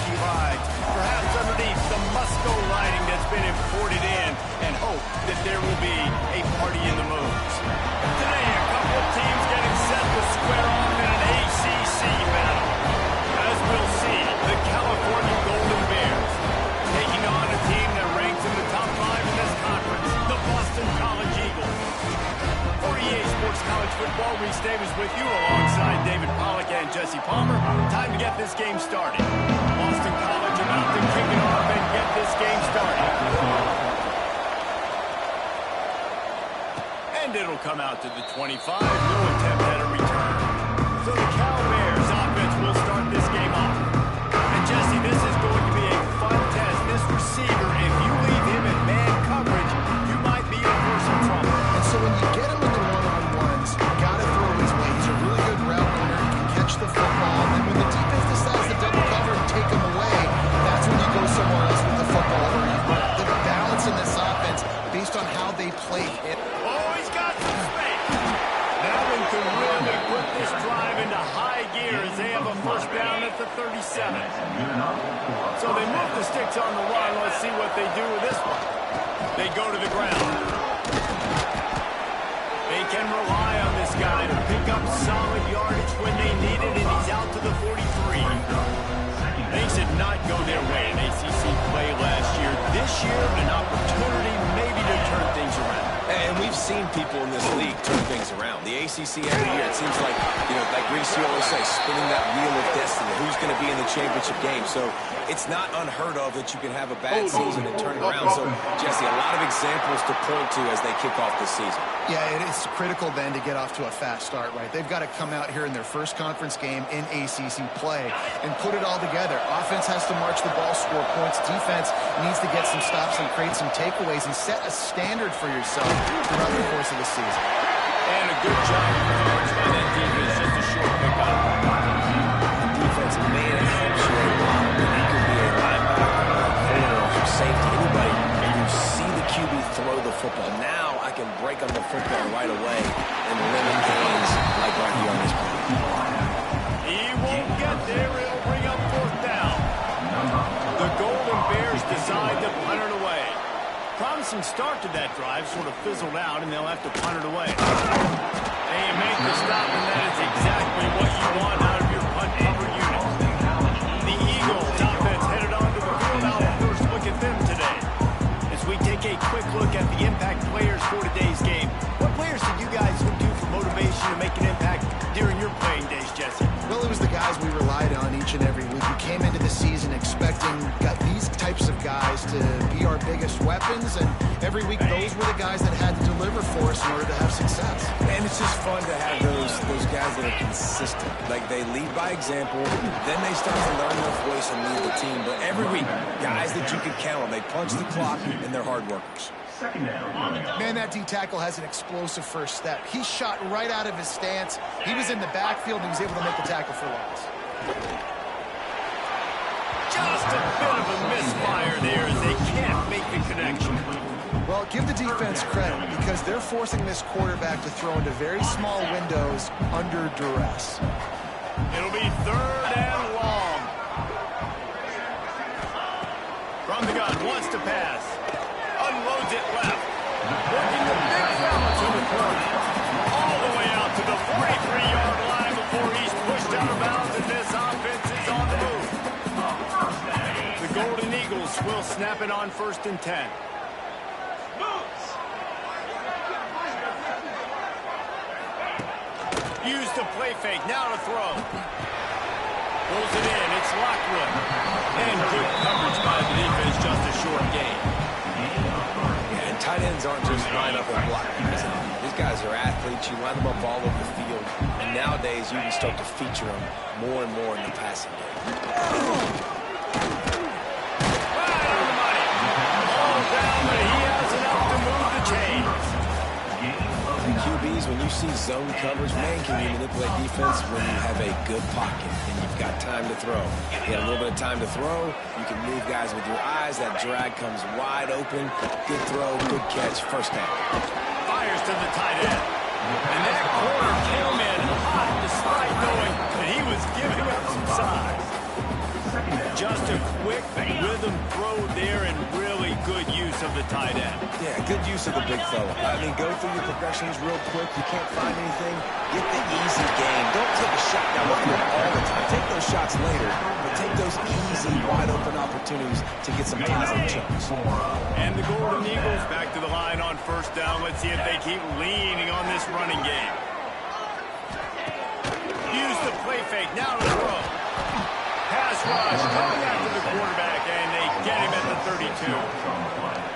flashy lights, perhaps underneath the Musco lighting that's been imported in, and hope that there will be a party in the moons. Today, a couple of teams getting set to square off in an ACC battle. As we'll see, the California Golden Bears taking on a team that ranks in the top 5 in this conference, the Boston College Eagles. For EA Sports College Football, Reese Davis with you alongside David Pollack and Jesse Palmer. Time to get this game started. Boston College about to kick it off and get this game started. And it'll come out to the 25. No attempt at a return. So the Cal Bears offense will start this game off. And Jesse, this is going to be a fun test. This receiver, if you leave him in man coverage, you might be in for some trouble. And so when you get him in the one-on-ones, you got to throw his way. He's a really good route runner. He can catch the football. And when the defense decides to double cover and take him away, that's when you go somewhere else with the football. The balance in this offense, based on how they play it. Oh, he's got some space. That one can really put this drive into high gear as they have a first down at the 37. So they move the sticks on the run. Let's see what they do with this one. They go to the ground. They can rely on this guy to pick up solid yardage when they need it, and he's out to the 43. Things did not go their way in ACC play last year. This year, an opportunity maybe to turn things around. And we've seen people in this league turn things around. The ACC every year, it seems like, like Reese always says, spinning that wheel of destiny. Who's going to be in the championship game? So it's not unheard of that you can have a bad season and turn it around. So, Jesse, a lot of examples to point to as they kick off the season. Yeah, it is critical then to get off to a fast start, right? They've got to come out here in their first conference game in ACC play and put it all together. Offense has to march the ball, score points. Defense needs to get some stops and create some takeaways and set a standard for yourself throughout the course of the season. And a good job of coverage by that defense. Just a short pickup. The defense may have helped you a lot, but he could be a linebacker, a corner, or safety, anybody. You see the QB throw the football. Now I can break on the football right away and limit gains like right here on this play. He won't get there. It'll bring up fourth down. The Golden Bears decide to punt it away. Promising start to that drive, sort of fizzled out, and they'll have to punt it away. And you make the stop, and that is exactly what you want out of your punt cover unit. The Eagles offense headed onto the field. Now first look at them today. As we take a quick look at the impact players for today's game, what players did you guys look to for motivation to make an impact during your playing days, Jesse? Well, it was the guys we relied on each and every week. We came into the season expecting these types of guys to be our biggest weapons, and every week those were the guys that had to deliver for us in order to have success. And it's just fun to have those guys that are consistent. Like, they lead by example, then they start to learn their voice and lead the team. But every week, guys that you can count on, they punch the clock, and they're hard workers. Man, that D-tackle has an explosive first step. He shot right out of his stance. He was in the backfield, and he was able to make the tackle for loss. Just a bit of a misfire there as they can't make the connection. Well, give the defense credit because they're forcing this quarterback to throw into very small windows under duress. It'll be third and long. From the gun, wants to pass. Unloads it left. Working the big fella to the corner. All the way out to the 43-yard line before he's pushed out of bounds, and this offense is on the move. The Golden Eagles will snap it on 1st and 10. Use the play fake, now to throw. Pulls it in, it's Lockwood. And good coverage by the defense, just a short gain. Yeah, and tight ends aren't just line up and block. These guys are athletes. You line them up all over the field. And nowadays, you can start to feature them more and more in the passing game. Right on the money. All down, but he has enough to move the chains. QBs, when you see zone coverage, man, can you manipulate defense when you have a good pocket and you've got time to throw. You got a little bit of time to throw. You can move guys with your eyes. That drag comes wide open. Good throw, good catch, first down. Fires to the tight end. And that corner came in hot despite knowing that he was giving up some size. Just a the tight end. Yeah, good use of the big fella. I mean, go through your progressions real quick. You can't find anything. Get the easy game. Don't take a shot down the field all the time. Take those shots later, but take those easy, wide-open opportunities to get some positive chunks. And the Golden Eagles back to the line on first down. Let's see if they keep leaning on this running game. Use the play fake. Now to throw. Pass rush. Coming after the quarterback, and they get him at the 32.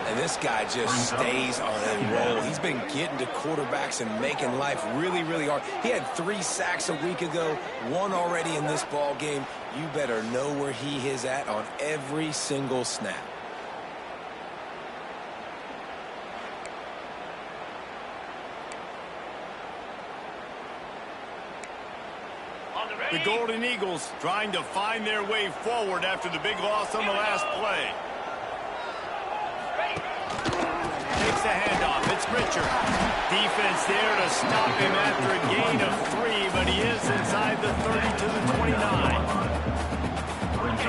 And this guy just stays on a roll. He's been getting to quarterbacks and making life really, really hard. He had 3 sacks a week ago, 1 already in this ball game. You better know where he is at on every single snap. The Golden Eagles trying to find their way forward after the big loss on the last play. Takes the handoff. It's Richard. Defense there to stop him after a gain of 3, but he is inside the 30 to the 29.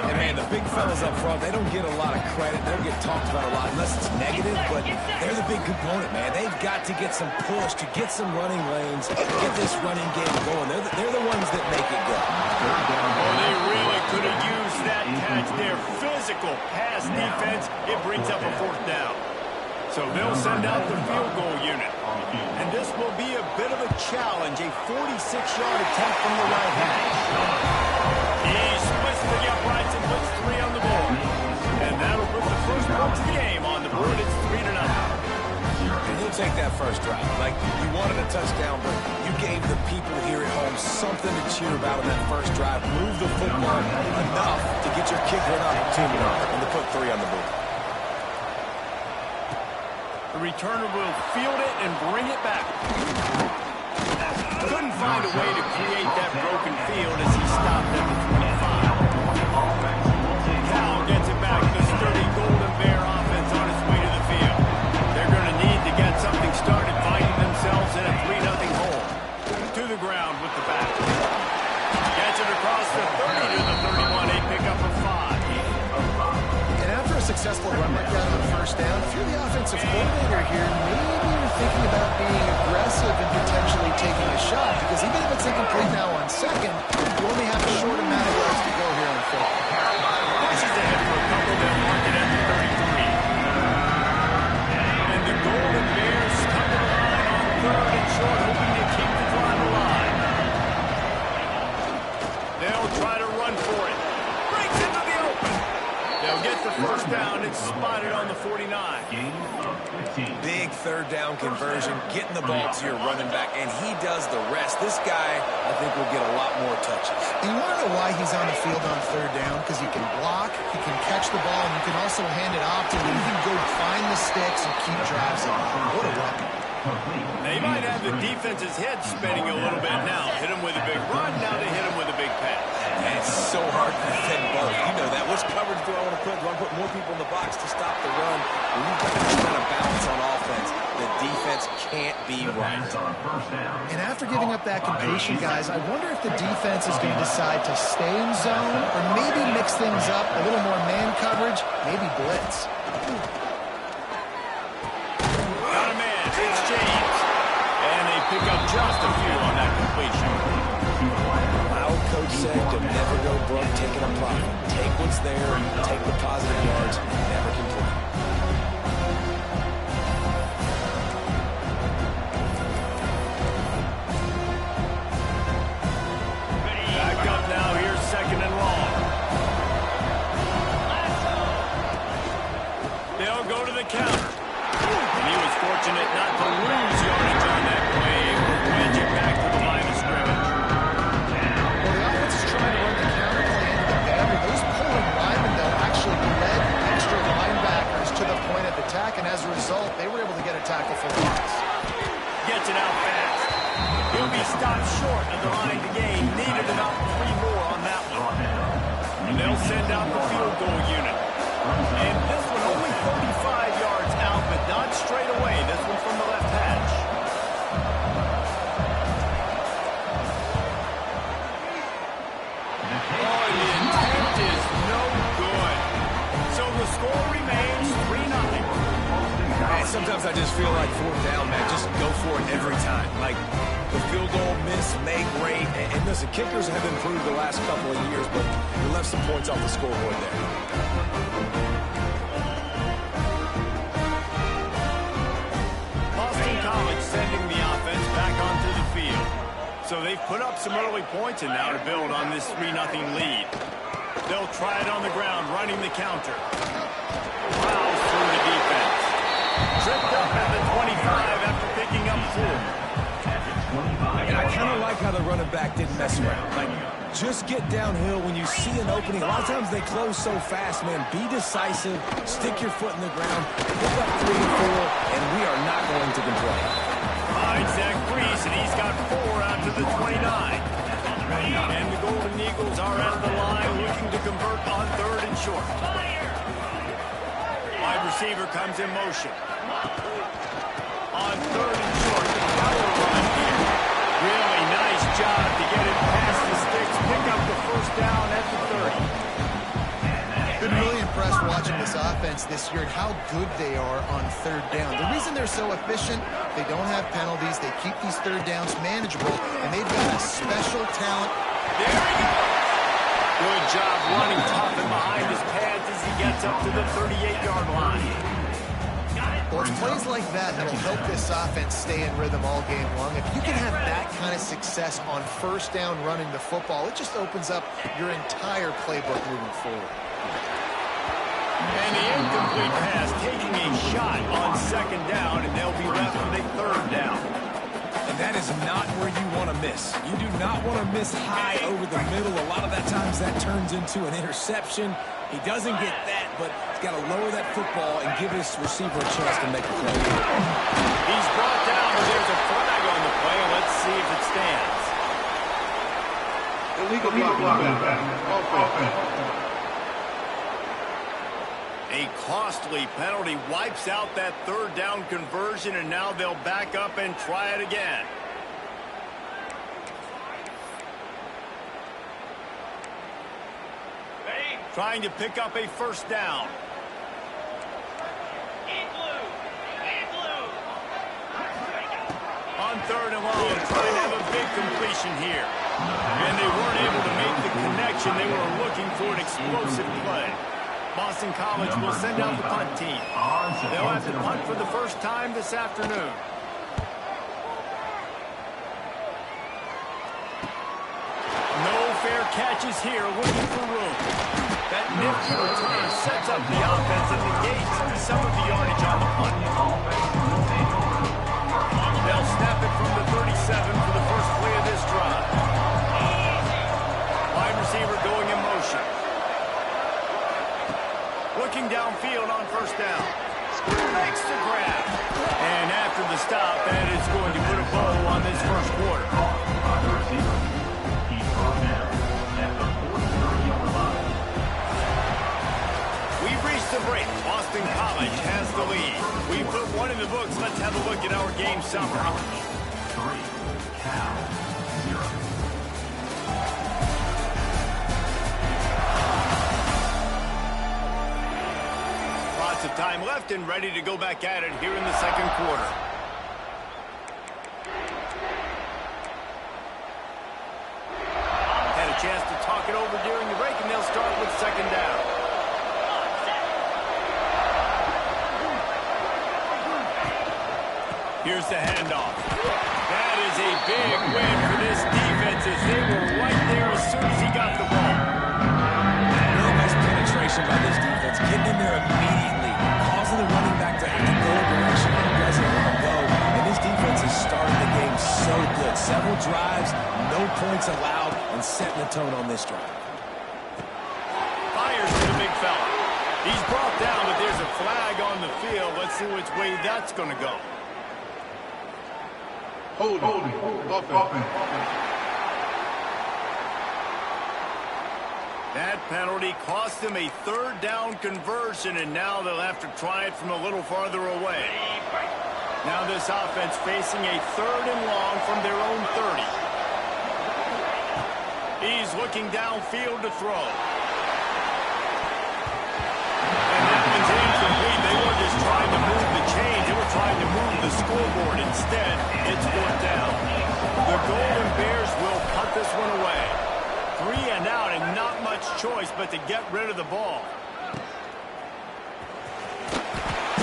And man, the big fellas up front, they don't get a lot of credit. They don't get talked about a lot unless it's negative, but they're the big component, man. They've got to get some push, to get some running lanes, get this running game going. They're the ones that make it go. Well, they really could have used that catch there. Physical pass defense. It brings up a 4th down. So they'll send out the field goal unit. And this will be a bit of a challenge, a 46-yard attempt from the right hash. He splits the uprights and puts 3 on the board. And that'll put the first points of the game on the board. It's 3-0. And you'll take that first drive. Like, you wanted a touchdown, but you gave the people here at home something to cheer about in that first drive. Move the football enough to get your kicker an opportunity and to put 3 on the board. The returner will field it and bring it back. Couldn't find a way to create that broken field as he stopped at the 25. Cal gets it back. The sturdy Golden Bear offense on its way to the field. They're going to need to get something started, finding themselves in a 3-0 hole. To the ground with the back. Gets it across the 30 to the 31. A pickup of 5. And after a successful run like that on first down, if you're the offensive coordinator here, maybe you're thinking about being aggressive and potentially taking a shot, because even if it's incomplete now on second, you only have a short amount of yards to go here on fourth. Pushes ahead for a couple that mark it at the 33. And the Golden Bears come to the line on 3rd and short, hoping to keep the drive alive. They'll try to run for it. Breaks into the open. They'll get the first down. It's spotted on the 49. Big 3rd down conversion, getting the ball to your running back, and he does the rest. This guy, I think, will get a lot more touches. And you want to know why he's on the field on 3rd down? Because he can block, he can catch the ball, and you can also hand it off to him. He can go find the sticks and keep drives alive. What a weapon. They might have the defense's head spinning a little bit now. Hit him with a big run, now they hit him with a big pass. And it's so hard to defend both. You know that. Which coverage do I want to put? Do I want to put more people in the box to stop the run? When you've got this kind of balance on offense, the defense can't be right. And after giving up that completion, guys, I wonder if the defense is going to decide to stay in zone or maybe mix things up, a little more man coverage, maybe blitz. Got a man. It's James. And they pick up just a few on that completion. My old coach said to never go broke taking a profit. Take what's there, take the positive yards, never complain. Back up now. Here's 2nd and long. They'll go to the counter. And he was fortunate not to lose yardage on that play. Wedge it back to the line of scrimmage. Well, the offense is trying to run the counter play into the battery. Those pulling linemen, though, actually led extra linebackers to the point of attack, and as a result, they were able to get a tackle for loss. Gets it out fast. He'll be stopped short of the line to gain. Needed about 3 more on that one. And they'll send out the field goal unit. And this one only 35 yards out, but not straight away. This one from the left hash. Oh, the intent is no good. So the score remains 3-0. sometimes I just feel like fourth down, man, just go for it every time. Like, the field goal miss, make rate, and listen, kickers have improved the last couple of years, but we left some points off the scoreboard there. Boston College sending the offense back onto the field. So they've put up some early points and now to build on this 3-0 lead. They'll try it on the ground, running the counter. Fouls through the defense. Tripped up at the 25 after picking up 4. And I kind of like how the running back didn't mess around. Like, just get downhill when you see an opening. A lot of times they close so fast, man. Be decisive, stick your foot in the ground, pick up 3 and 4, and we are not going to complain. Finds Zach Brees, and he's got 4 out to the 29. And the Golden Eagles are at the line looking to convert on 3rd and short. Wide receiver comes in motion. On 3rd and short, the power run here. Really nice job to get it past the sticks, pick up the first down at the 30. Been really impressed watching this offense this year and how good they are on 3rd down. The reason they're so efficient, they don't have penalties, they keep these 3rd downs manageable, and they've got a special talent. There he goes. Good job running tough and behind his pads as he gets up to the 38-yard line. Well, it's plays like that that'll help this offense stay in rhythm all game long. If you can have that kind of success on 1st down running the football, it just opens up your entire playbook moving forward. And the incomplete pass taking a shot on 2nd down, and they'll be left with a 3rd down. And that is not where you want to miss. You do not want to miss high over the middle. A lot of that times that turns into an interception. He doesn't get that, but he's got to lower that football and give his receiver a chance to make a play. He's brought down, but there's a flag on the play. Let's see if it stands. Illegal offense. A costly penalty wipes out that 3rd down conversion, and now they'll back up and try it again. Trying to pick up a 1st down. On 3rd and long, trying to have a big completion here. And they weren't able to make the connection. They were looking for an explosive play. Boston College will send out the punt team. They'll have to punt for the first time this afternoon. No fair catches here, looking for room. That nifty return sets up the offense and negates some of the yardage on the punt. They'll snap it from the 37 for the first play of this drive. Wide receiver going in motion. Looking downfield on 1st down. Makes the grab. And after the stop, that is going to put a bow on this 1st quarter. We've reached the break. Boston College has the lead. We put 1 in the books. Let's have a look at our game summary. 3, Cal, 0. Lots of time left and ready to go back at it here in the 2nd quarter. Had a chance to talk it over during the break, and they'll start with 2nd down. Here's the handoff. That is a big win for this defense as they were right there as soon as he got the ball. Really nice penetration by this defense. Getting in there immediately, causing the running back to have to go a direction he doesn't want to go. And this defense has started the game so good. Several drives, no points allowed, and setting the tone on this drive. Fires to the big fella. He's brought down, but there's a flag on the field. Let's see which way that's going to go. Holding. Offense. That penalty cost them a 3rd down conversion, and now they'll have to try it from a little farther away. Now this offense facing a 3rd and long from their own 30. He's looking downfield to throw. And that one's incomplete. They were just trying to move the chains. It was the scoreboard. Instead, it's 4th down. The Golden Bears will punt this one away. 3 and out, and not much choice but to get rid of the ball.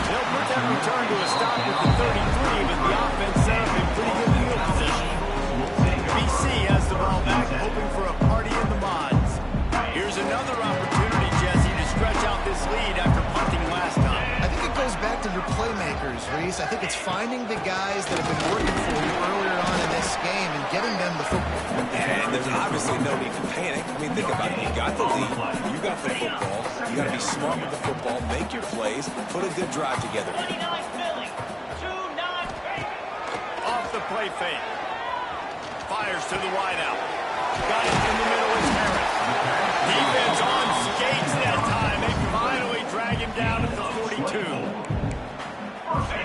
They'll put that return to a stop with the 33, but the offense set up in pretty good field position. BC has the ball back, hoping for a party in the mods. Here's another opportunity, Jesse, to stretch out this lead after punting last time. I think it goes back to your playmakers, Reese. I think it's finding the guys that have been working for you earlier on in this game and getting them the football. And there's obviously no need to panic. I mean, think about it. You got the lead. You got the football. You got to be smart with the football. Make your plays. Put a good drive together. Off the play fake. Fires to the wideout. Got it in the middle is Harris. Defense on skates that time. They finally drag him down at the 42.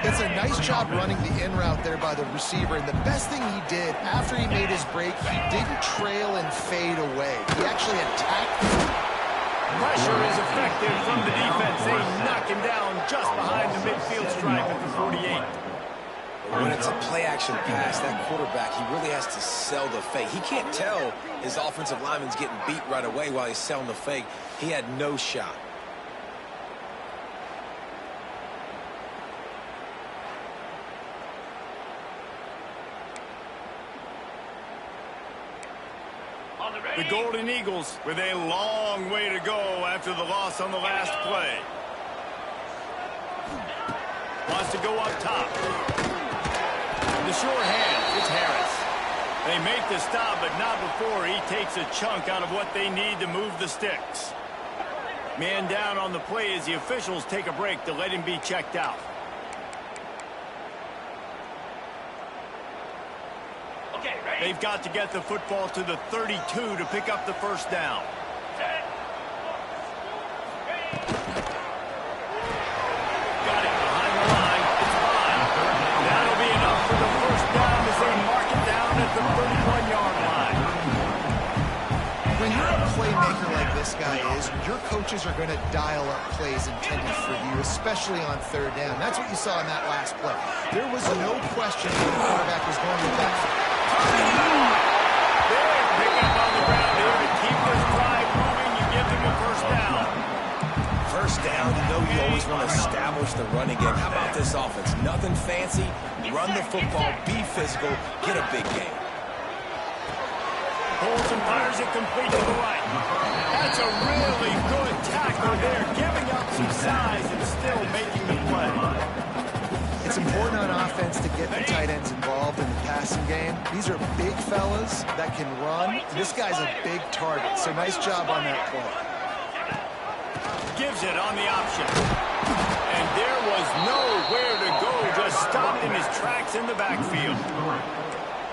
It's a nice job running the in route there by the receiver, and the best thing he did after he made his break, he didn't trail and fade away. He actually attacked him. Pressure is effective from the defense. They knock him down just behind the midfield stripe at the 48. When it's a play-action pass, that quarterback, he really has to sell the fake. He can't tell his offensive lineman's getting beat right away while he's selling the fake. He had no shot. The Golden Eagles with a long way to go after the loss on the last play. Wants to go up top. The short hand, it's Harris. They make the stop, but not before he takes a chunk out of what they need to move the sticks. Man down on the play as the officials take a break to let him be checked out. They've got to get the football to the 32 to pick up the first down. Got it behind the line. It's fine. That'll be enough for the first down as they mark it down at the 31-yard line. When you're a playmaker like this guy is, your coaches are going to dial up plays intended for you, especially on 3rd down. That's what you saw in that last play. There was no question that the quarterback was going to back. Big pickup on the ground here to keep this drive moving. You give them a first down. First down, you know you always want to establish the running game. How about this offense? Nothing fancy. Run the football, be physical, get a big game. Pulls and fires it complete to the right. That's a really good tackle there, giving up some size and still making the play. It's important on offense to get the tight ends involved in the passing game. These are big fellas that can run. This guy's a big target, so nice job on that play. Gives it on the option. And there was nowhere to go, just stopped in his tracks in the backfield.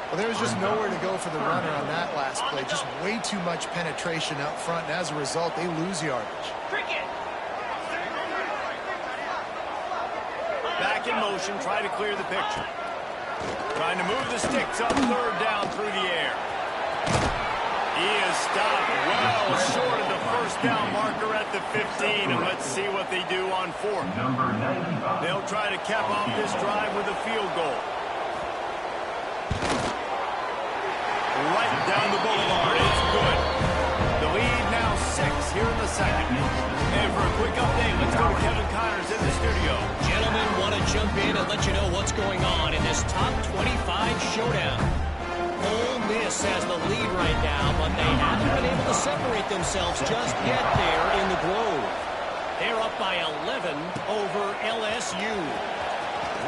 Well, there was just nowhere to go for the runner on that last play. Just way too much penetration up front, and as a result, they lose yardage. Back in motion, try to clear the picture. Trying to move the sticks up 3rd down through the air. He is stopped well short of the first down marker at the 15, and let's see what they do on 4th. They'll try to cap off this drive with a field goal. Right down the boulevard, it's good. The lead now 6 here in the second. And for a quick update, let's go to Kevin Connors in the studio. Gentlemen, want to jump in and let you know what's going on in this top 25 showdown. Ole Miss has the lead right now, but they haven't been able to separate themselves just yet there in the Grove. They're up by 11 over LSU.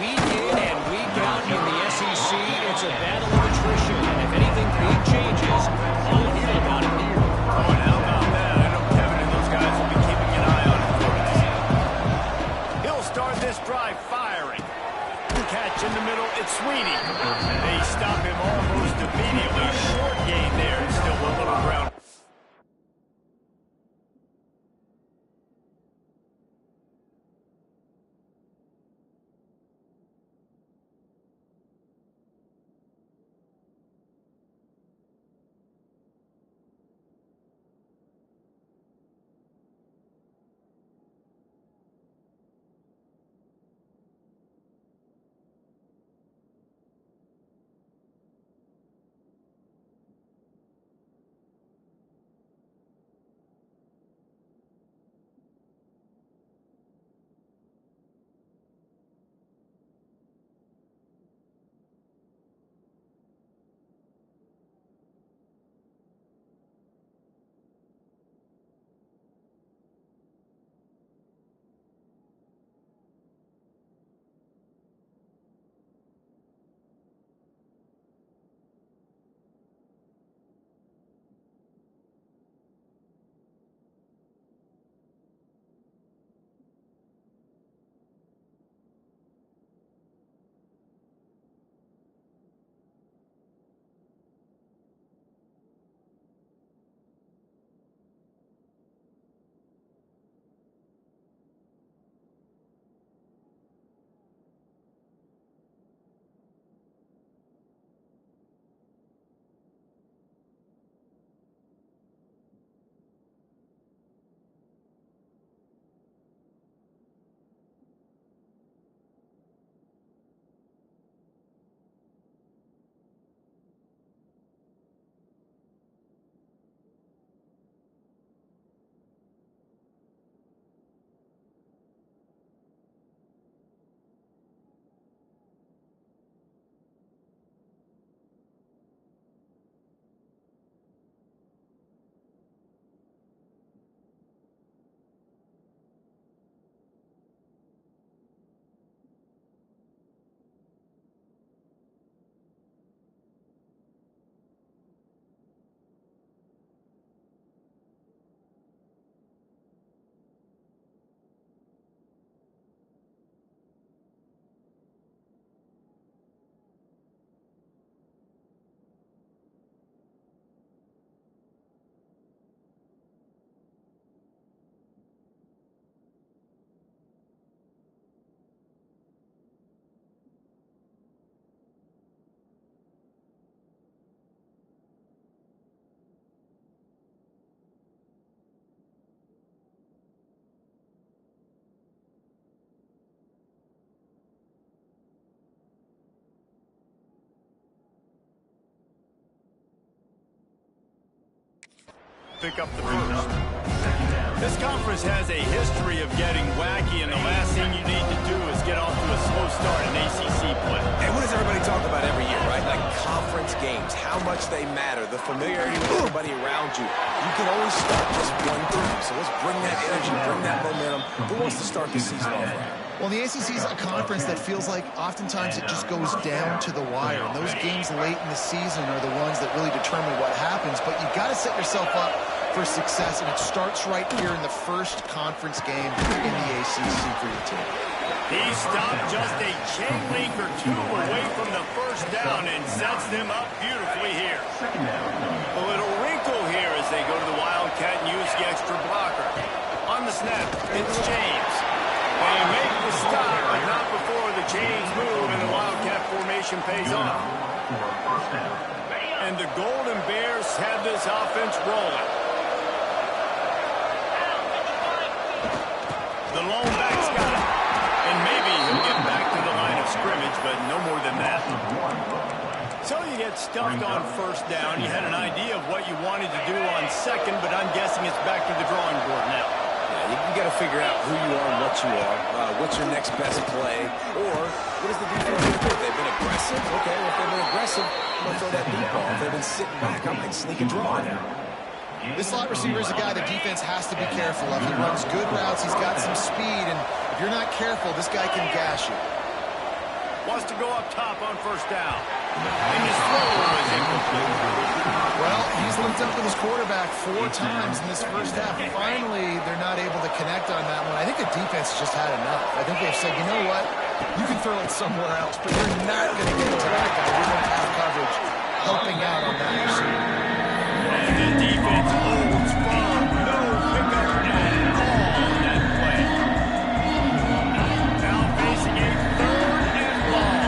Week in and week out in the SEC, it's a battle of attrition, and if anything big changes, you'll hear about it here. Oh, and how about that? I know Kevin and those guys will be keeping an eye on it for us. He'll start this drive firing. Catch in the middle, it's Sweeney. They stop him almost immediately. Short gain there, and still a little ground. pick up the first. This conference has a history of getting wacky, and the last thing you need to do is get off to a slow start in ACC play. And what does everybody talk about every year, right? Like conference games, how much they matter, the familiarity with everybody around you. You can only start just one team, so let's bring that energy, bring that momentum. Who wants to start the season off right? Well, the ACC is a conference that feels like oftentimes it just goes down to the wire. And those games late in the season are the ones that really determine what happens. But you've got to set yourself up for success, and it starts right here in the first conference game in the ACC for your team. He stopped just a chain link or two away from the first down and sets them up beautifully here. A little wrinkle here as they go to the Wildcat and use the extra blocker. On the snap, it's James. They make the stop, but not before the chains move and the Wildcat formation pays off. And the Golden Bears have this offense rolling. The lone back's got it. And maybe he'll get back to the line of scrimmage, but no more than that. So you get stuffed on first down. You had an idea of what you wanted to do on second, but I'm guessing it's back to the drawing board now. You got to figure out who you are and what you are. What's your next best play? Or what is the defense going to do? If they've been aggressive, okay, well, if they've been aggressive, I'm going to throw that deep ball. If they've been sitting back, I might sneak a draw now. This slot receiver is a guy the defense has to be careful of. He runs good routes. He's got some speed, and if you're not careful, this guy can gash you. Wants to go up top on first down. And his throw is incomplete. Well, he's linked up with his quarterback 4 times in this first half. Finally, they're not able to connect on that one. I think the defense just had enough. I think they've said, you know what? You can throw it somewhere else, but you're not going to get it to that guy. You're going to have coverage helping out on that receiver. And the defense holds firm. No pickup at all on that play. Now facing a 3rd and long.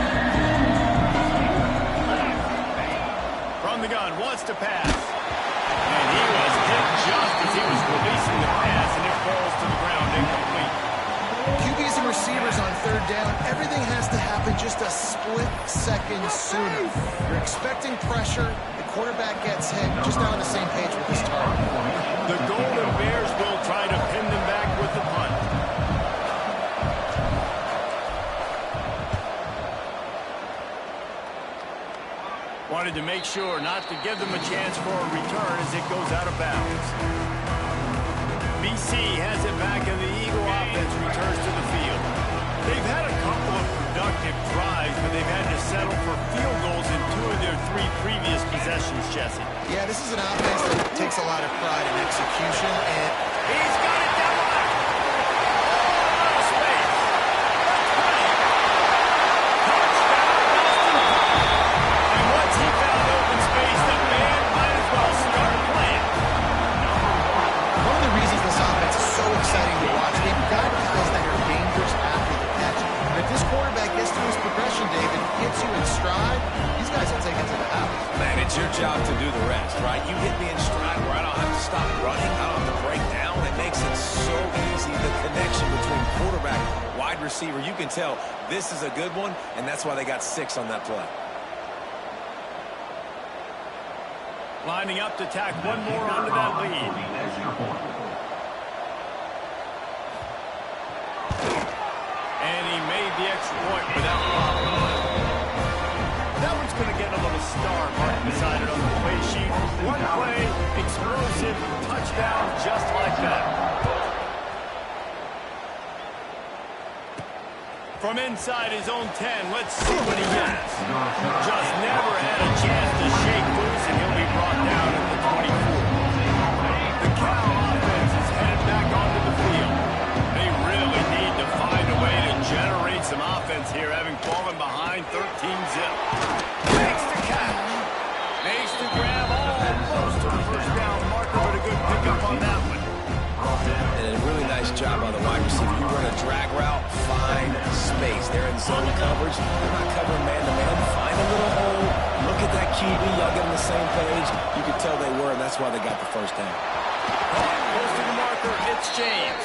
From the gun, wants to pass. And he was hit just as he was releasing the pass, and it falls to the ground incomplete. QBs and receivers on 3rd down, everything has to happen just a split second sooner. You're expecting pressure. Quarterback gets hit, just not on the same page with his target. The Golden Bears will try to pin them back with the punt. Wanted to make sure not to give them a chance for a return as it goes out of bounds. BC has it back and the Eagle offense returns to the field. They've had a couple of productive drives, but they've had to settle for field goals in 2 of their 3 previous possessions, Jesse. Yeah, this is an offense that takes a lot of pride in execution, and he's got it down the line. Out of space. Touchdown, Boston. And once he found open space, the man might as well start playing. one of the reasons this offense is so exciting to watch, they've got guys that are dangerous after the catch. And if this quarterback gets to his progression, David, hits you in stride, these guys will take it to the house. Man, it's your job to do the rest, right? You hit me in stride where I don't have to stop running. I don't have to break down. It makes it so easy, the connection between quarterback, wide receiver. You can tell this is a good one, and that's why they got 6 on that play. Lining up to tack one more onto that lead. And he made the extra point without problem. That one's going to get a little star mark beside it on the play sheet. One play, explosive, touchdown, just like that. From inside his own 10, let's see what he gets. Just never had a chance to shake loose, and he'll be brought down at the 24. The Cal offense is headed back onto the field. They really need to find a way to generate some offense here, having fallen behind 13-zip. Makes the catch. Makes the grab almost to the first down marker, but a good pickup on that one. And a really nice job on the wide receiver. You run a drag route, find space. They're in zone coverage. They're not covering man-to-man. Find a little hole. Look at that QB. Y'all get on the same page. You could tell they were, and that's why they got the first down. Close to the marker, it's James.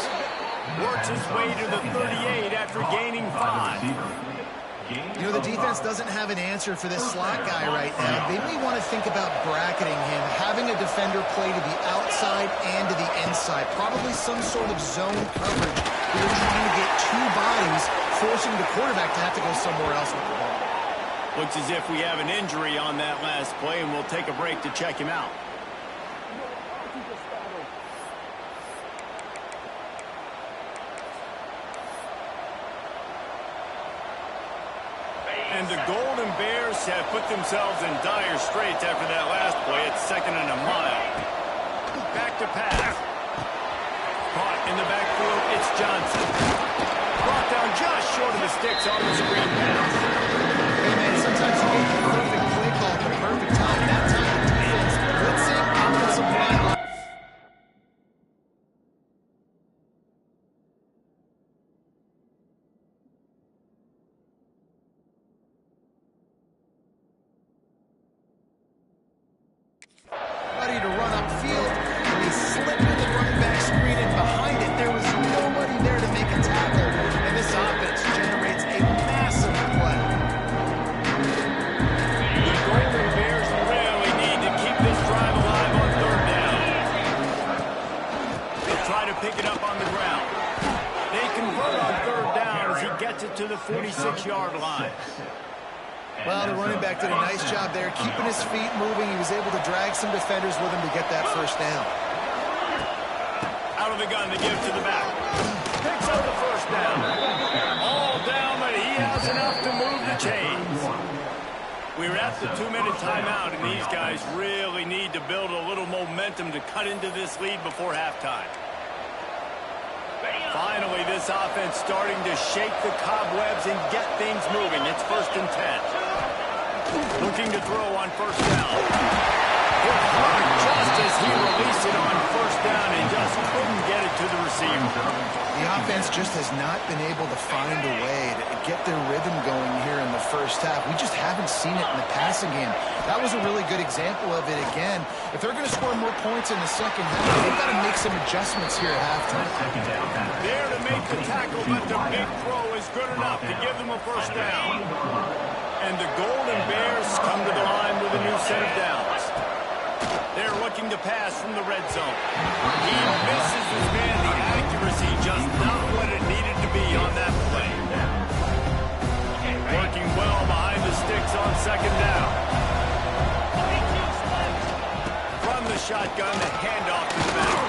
Works his way to the 38 after gaining 5. You know, the defense doesn't have an answer for this slot guy right now. They may want to think about bracketing him, having a defender play to the outside and to the inside. Probably some sort of zone coverage where they're trying to get two bodies, forcing the quarterback to have to go somewhere else with the ball. Looks as if we have an injury on that last play, and we'll take a break to check him out. And the Golden Bears have put themselves in dire straits after that last play. It's 2nd and a mile. Back to pass. Caught in the backfield, it's Johnson. Brought down just short of the sticks on the screen pass. Hey, man, sometimes you get the perfect play call at the perfect time. That time, the defense blitzing, offensive line. Ready to run upfield, and he slipped in the running back screen, and behind it, there was nobody there to make a tackle, and this offense generates a massive play. The Golden Bears really need to keep this drive alive on 3rd down. They try to pick it up on the ground. They convert on 3rd down as he gets it to the 46-yard line. Well, the running back did a nice job there, keeping his feet moving. He was able to drag some defenders with him to get that 1st down. Out of the gun to give to the back. Picks up the 1st down. All down, but he has enough to move the chains. We're at the 2-minute timeout, and these guys really need to build a little momentum to cut into this lead before halftime. Finally, this offense starting to shake the cobwebs and get things moving. It's 1st and 10. Looking to throw on 1st down. Hit hard just as he released it on 1st down and just couldn't get it to the receiver. The offense just has not been able to find a way to get their rhythm going here in the 1st half. We just haven't seen it in the passing game. That was a really good example of it again. If they're going to score more points in the 2nd half, they've got to make some adjustments here at halftime. There to make the tackle, but the big throw is good enough to give them a 1st down. And the Golden Bears come to the line with a new set of downs. They're looking to pass from the red zone. He misses his man. The accuracy just not what it needed to be on that play. Working well behind the sticks on 2nd down. From the shotgun, the handoff to the back.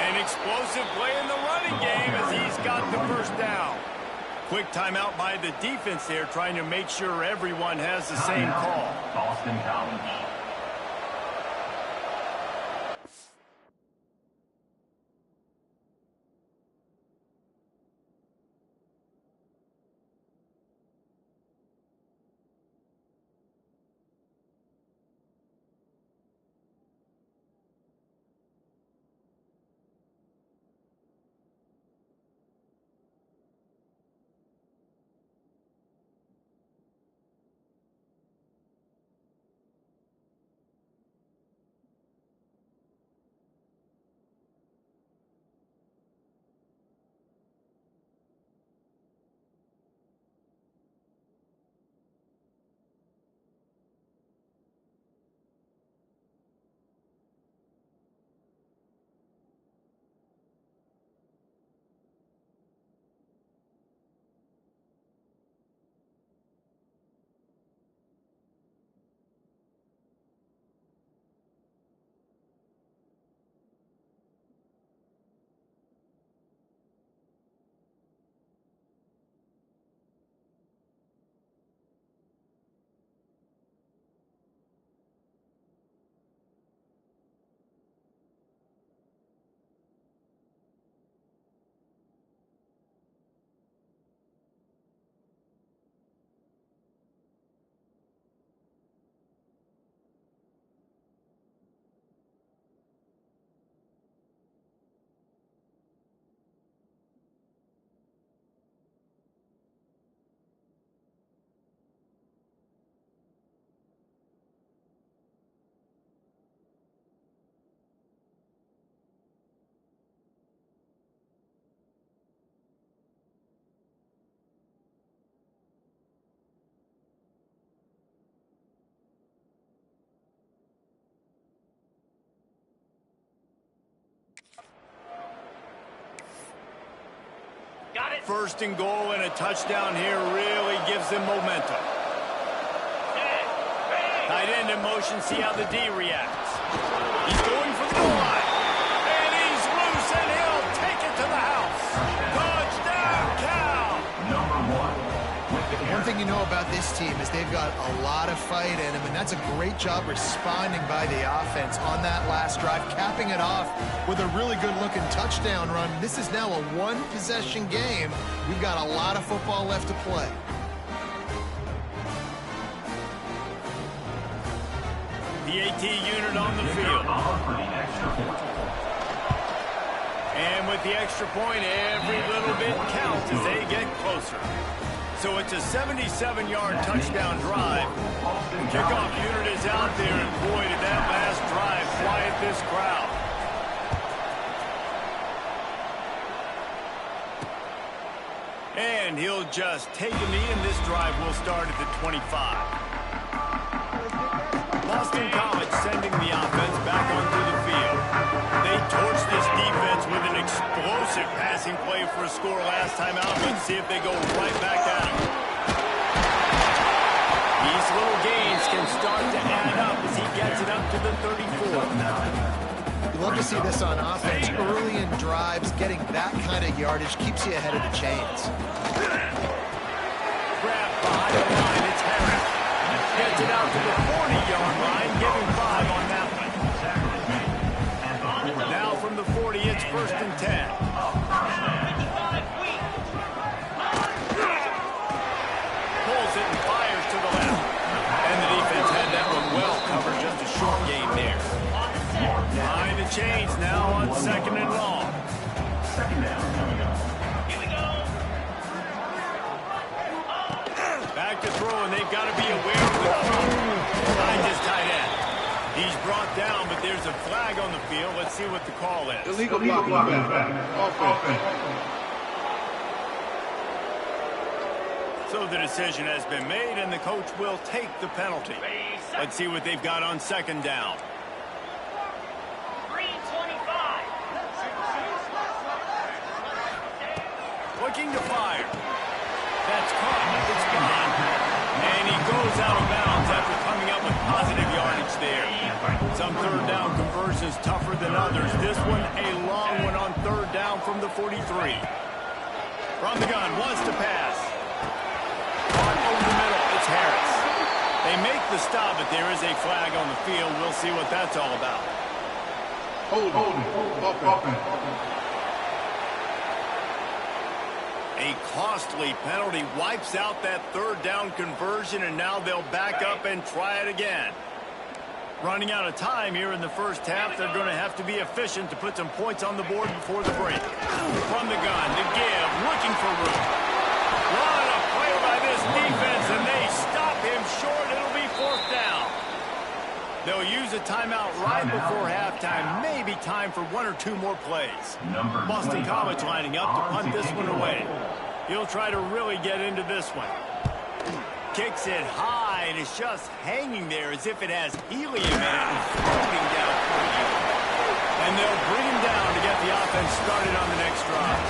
An explosive play in the running game as he's got the 1st down. Quick timeout by the defense there, trying to make sure everyone has the same call. Boston College. First and goal and a touchdown here really gives them momentum. Tight end in motion, see how the D reacts. He's going for the goal line. And he's loose, and he'll take it to the house. Touchdown, Cal! One thing you know about this team is they've got a lot of fight in them, and that's a great job responding by the offense on that last drive, capping it off with a really good-looking touchdown run. This is now a one-possession game. We've got a lot of football left to play. The AT unit on the field. And with the extra point, every little bit counts as they get closer. So it's a 77-yard touchdown drive. The kickoff unit is out there, and boy, did that last drive quiet this crowd. And he'll just take a knee, and this drive will start at the 25. Boston College sending the offense back onto the field. They torched this defense with an explosive passing play for a score last time out. Let's see if they go right back at him. These little gains can start to add up as he gets it up to the 34. You love to see this on offense. Early in drives, getting that kind of yardage keeps you ahead of the chains. Grab behind the line, it's Harris. Gets it out to the 40-yard line, giving 5 on that one. Now from the 40, it's 1st and 10. Pulls it and fires to the left. And the defense had that one well covered, just a short game there. Behind the chains now on 2nd and long. Back to throw, and they've got to be aware of the throw. Behind his tight end. He's brought down, but there's a flag on the field. Let's see what the call is. Illegal blocking. Offense. So the decision has been made, and the coach will take the penalty. Let's see what they've got on 2nd down. 3:25. Looking to fire. That's caught. It's gone. And he goes out of bounds after coming up with positive yardage there. Some 3rd down conversions tougher than others. This one a long one on 3rd down from the 43. From the gun, wants to pass. On over the middle, it's Harris. They make the stop, but there is a flag on the field. We'll see what that's all about. Holding. Offense. A costly penalty wipes out that 3rd down conversion, and now they'll back up and try it again. Running out of time here in the first half, they're going to have to be efficient to put some points on the board before the break. From the gun, to give, looking for room. What a play by this defense, and they stop him short. It'll be 4th down. They'll use a timeout right before halftime. Maybe time for 1 or 2 more plays. Boston College lining up to punt this one away. He'll try to really get into this one. Kicks it high, and it's just hanging there as if it has helium in it and floating down for you. And they'll bring him down to get the offense started on the next drive.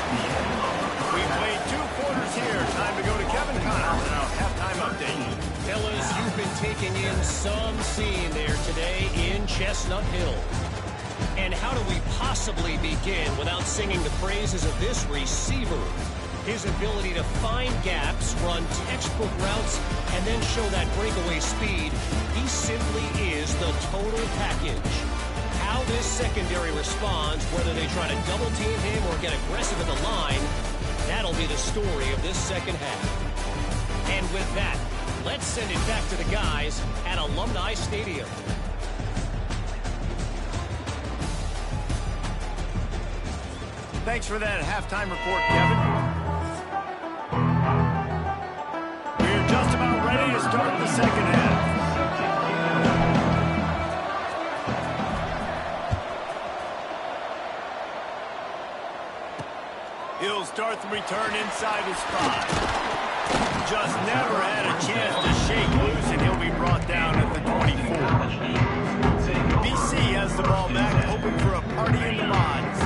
We've played 2 quarters here. Time to go to Kevin Connors and our halftime update. Fellas, you've been taking in some scene there today in Chestnut Hill. And how do we possibly begin without singing the praises of this receiver? His ability to find gaps, run textbook routes, and then show that breakaway speed. He simply is the total package. How this secondary responds, whether they try to double team him or get aggressive at the line, that'll be the story of this second half. And with that, let's send it back to the guys at Alumni Stadium. Thanks for that halftime report, Kevin. We're just about ready to start the second half. He'll start the return inside his 5. Just never had a chance to shake loose, and he'll be brought down at the 24. BC has the ball back, hoping for a party in the mods.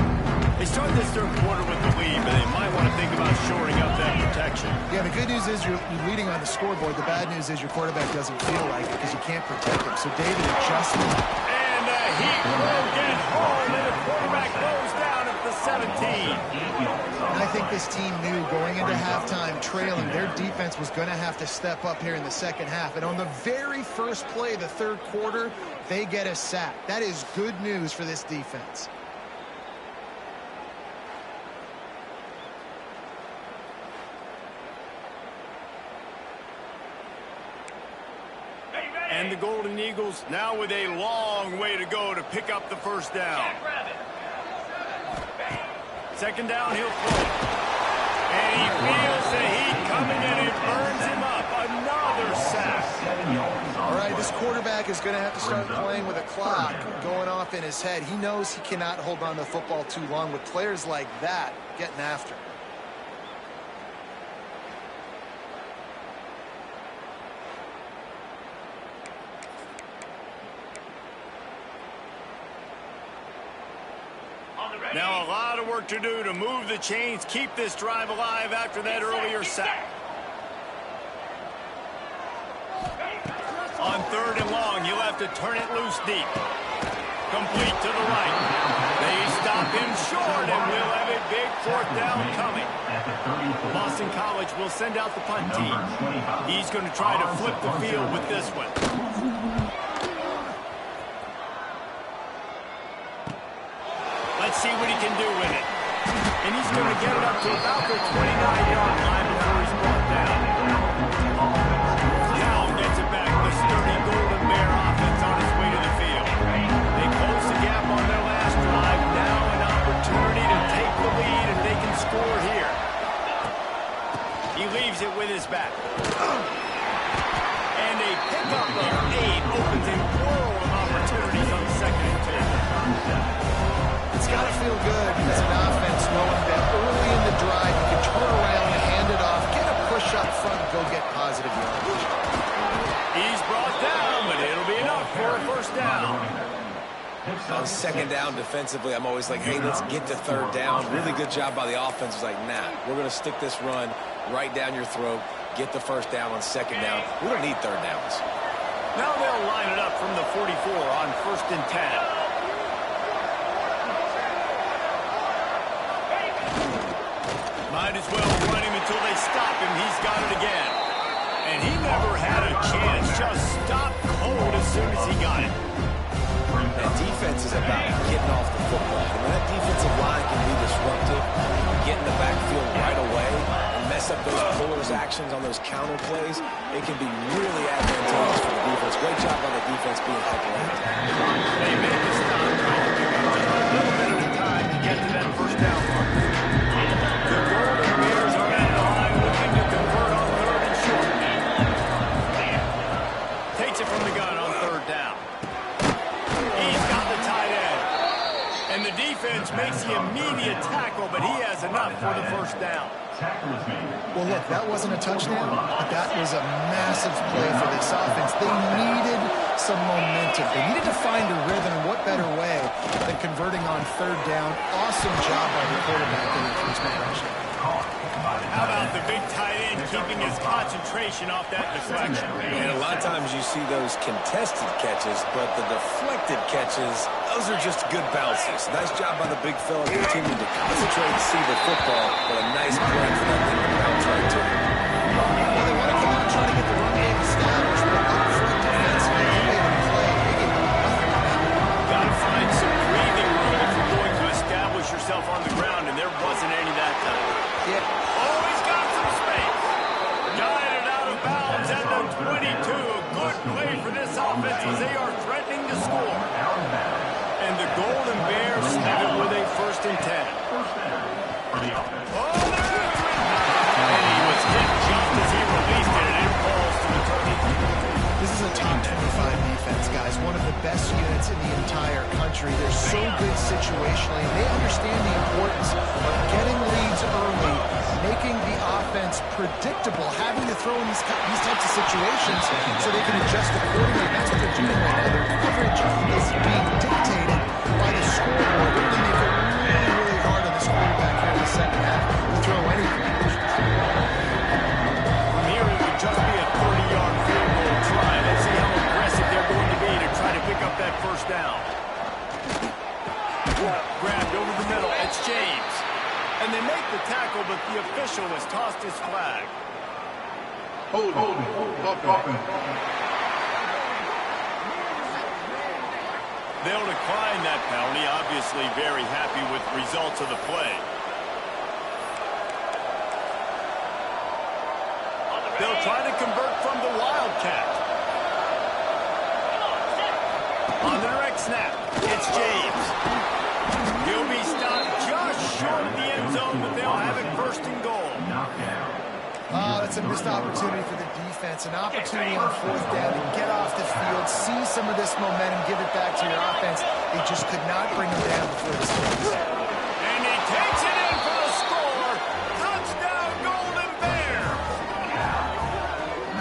They started this third quarter with the lead, but they might want to think about shoring up that protection. Yeah, the good news is you're leading on the scoreboard. The bad news is your quarterback doesn't feel like it because you can't protect him. So David adjusted. And he will get home, and the quarterback goes down at the 17. And I think this team knew going into halftime trailing, their defense was going to have to step up here in the second half. And on the very first play of the third quarter, they get a sack. That is good news for this defense. And the Golden Eagles now with a long way to go to pick up the first down. Second down, he'll throw it. And he feels the heat coming and it burns him up. Another sack. All right, this quarterback is going to have to start playing with a clock going off in his head. He knows he cannot hold on to the football too long with players like that getting after him. Now a lot of work to do to move the chains, keep this drive alive after that earlier sack. On third and long, he'll have to turn it loose deep. Complete to the right. They stop him short, and we'll have a big fourth down coming. Boston College will send out the punt team. He's going to try to flip the field with this one. Let's see what he can do with it. And he's going to get it up to about the 29-yard line before he's brought down. Now gets it back. The sturdy Golden Bear offense on its way to the field. They close the gap on their last drive. Now an opportunity to take the lead if they can score here. He leaves it with his back. And a pickup of 8 opens a world of opportunities on second and 2. It's got to feel good as an offense knowing that early in the drive you can turn around and hand it off, get a push up front, and go get positive yardage. He's brought down, but it'll be enough for a first down. On second down defensively, I'm always like, hey, let's get to third down. Really good job by the offense. It's like, nah, we're going to stick this run right down your throat, get the first down on second down. We don't need third downs. Now they'll line it up from the 44 on first and 10. Might as well run him until they stop him. He's got it again. And he never had a chance. Just stopped cold as soon as he got it. That defense is about getting off the football. And when that defensive line can be disruptive, get in the backfield right away, and mess up those pullers' actions on those counter plays, it can be really advantageous for the defense. Great job on the defense being hyperactive. They made the stop, trying to pick up just a little bit at a time to get to that first down mark. The Golden Bears are at the line looking to convert on third and short. Takes it from the gun on third down. He's got the tight end. And the defense makes the immediate tackle, but he has enough for the first down. Well, look, that wasn't a touchdown, but that was a massive play for this offense. They needed some momentum. They needed to find a rhythm, and what better way than converting on third down. Awesome job by the quarterback there for his progression. How about the big tight end keeping his concentration off that deflection? And a lot of times you see those contested catches, but the deflected catches, those are just good bounces. Nice job by the big fella continuing to concentrate and see the football, but a nice play for that thing to bounce right to him. Well, they want to come out and try to get the run game established, but up front defensively, they made a play. They get nothing on that. Got to find some breathing room if you're going to establish yourself on the ground, and there wasn't any that time. Yeah. Oh, he's got some space. Got it out of bounds at the 22. A good play for this offense as they are threatening to score. And the Golden Bears snap it with a first and 10. Oh, there it is. And he was hit just as he released it, and it falls to the 20. This is a top 25 defense, guys. One of the best units in the entire country. They're so good situationally, and they understand the importance of getting leads early, making the offense predictable, having to throw in these types of situations so they can adjust accordingly. That's what they're doing right now. Their coverage is being dictated by the scoreboard. They're going to make it really, really hard on the Grabbed over the middle. It's James. And they make the tackle, but the official has tossed his flag. Hold it. Offense. They'll decline that penalty. Obviously very happy with the results of the play. They'll try to convert from the Wildcat. On the direct snap, it's James. He'll be stopped just short of the end zone, but they'll have it first and goal. Oh, that's a missed opportunity for the defense. An opportunity on fourth down to get off the field, see some of this momentum, give it back to your offense. They just could not bring them down before this game. And he takes it in for the score. Touchdown, Golden Bear.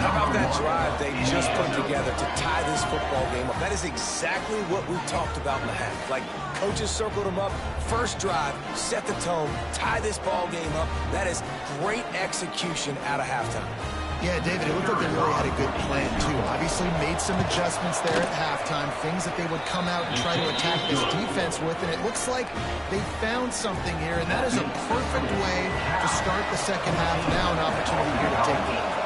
How about that drive they just put together to tie this football game up? That is exactly what we talked about in the half. Like, coaches circled them up. First drive, set the tone, tie this ball game up. That is great execution out of halftime. Yeah, David, it looked like they really had a good plan, too. Obviously made some adjustments there at halftime, things that they would come out and try to attack this defense with, and it looks like they found something here, and that is a perfect way to start the second half. Now an opportunity here to take the lead.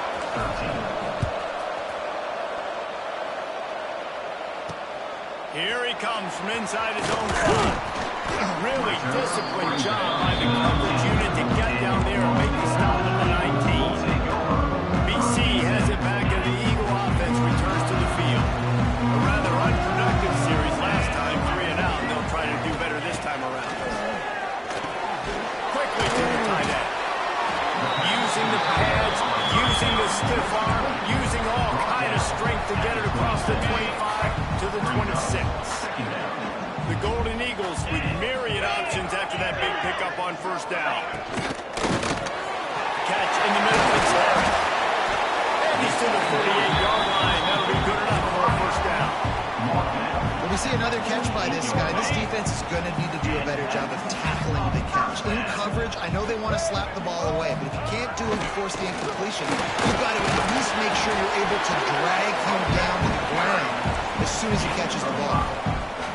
Here he comes from inside his own 5. Really disciplined job by the coverage unit to get down there and make the stop at the 19. BC has it back, and the Eagle offense returns to the field. A rather unproductive series last time, 3 and out, and they'll try to do better this time around. Quickly to the tight end. Using the pads, using the stiff arm, using all kind of strength to get it across the 25 to the 26. The Golden Eagles with myriad options after that big pickup on first down. Catch in the middle, it's Harris. And he's to the 48-yard line. That'll be good enough for a first down. When we see another catch by this guy, this defense is going to need to do a better job of tackling the catch. In coverage, I know they want to slap the ball away, but if you can't do it and force the incompletion, you've got to at least make sure you're able to drag him down to the ground as soon as he catches the ball.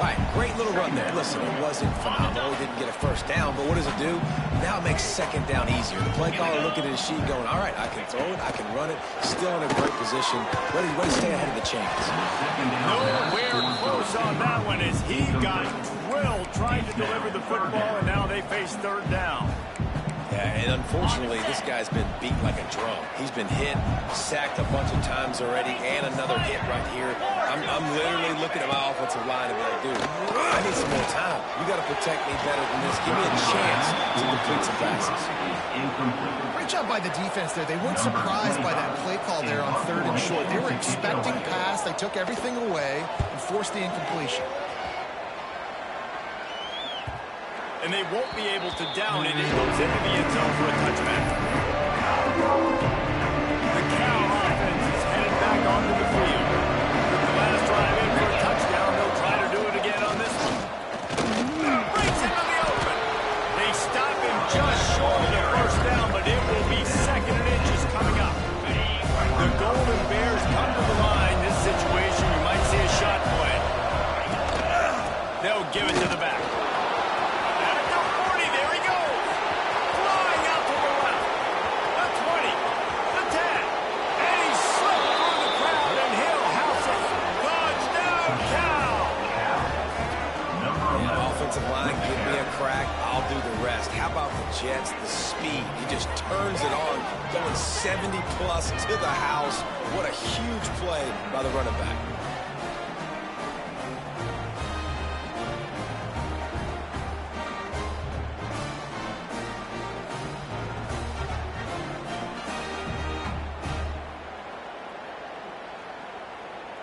All right, great little run there. Listen, it wasn't phenomenal. He didn't get a first down, but what does it do? Now it makes second down easier. The play caller looking at his sheet going, all right, I can throw it, I can run it, still in a great position, ready to stay ahead of the chains. Nowhere close on that one as he got drilled trying to deliver the football, and now they face third down. Yeah, and unfortunately, this guy's been beat like a drum. He's been hit, sacked a bunch of times already, and another hit right here. I'm literally looking at my offensive line and be like, dude, I need some more time. You got to protect me better than this. Give me a chance to complete some passes. Great job by the defense there. They weren't surprised by that play call there on third and short. They were expecting pass. They took everything away and forced the incompletion. And they won't be able to down it. It goes into the end zone for a touchback. The Cal offense is headed back onto the field. The last drive in for a touchdown. They'll try to do it again on this one. Breaks into the open. They stop him just short of the first down, but it will be second and inches coming up. The Golden Bears come to the line. This situation, you might see a shot play. They'll give it to the back. Line, give me a crack, I'll do the rest. How about the Jets, the speed? He just turns it on, going 70-plus to the house. What a huge play by the running back.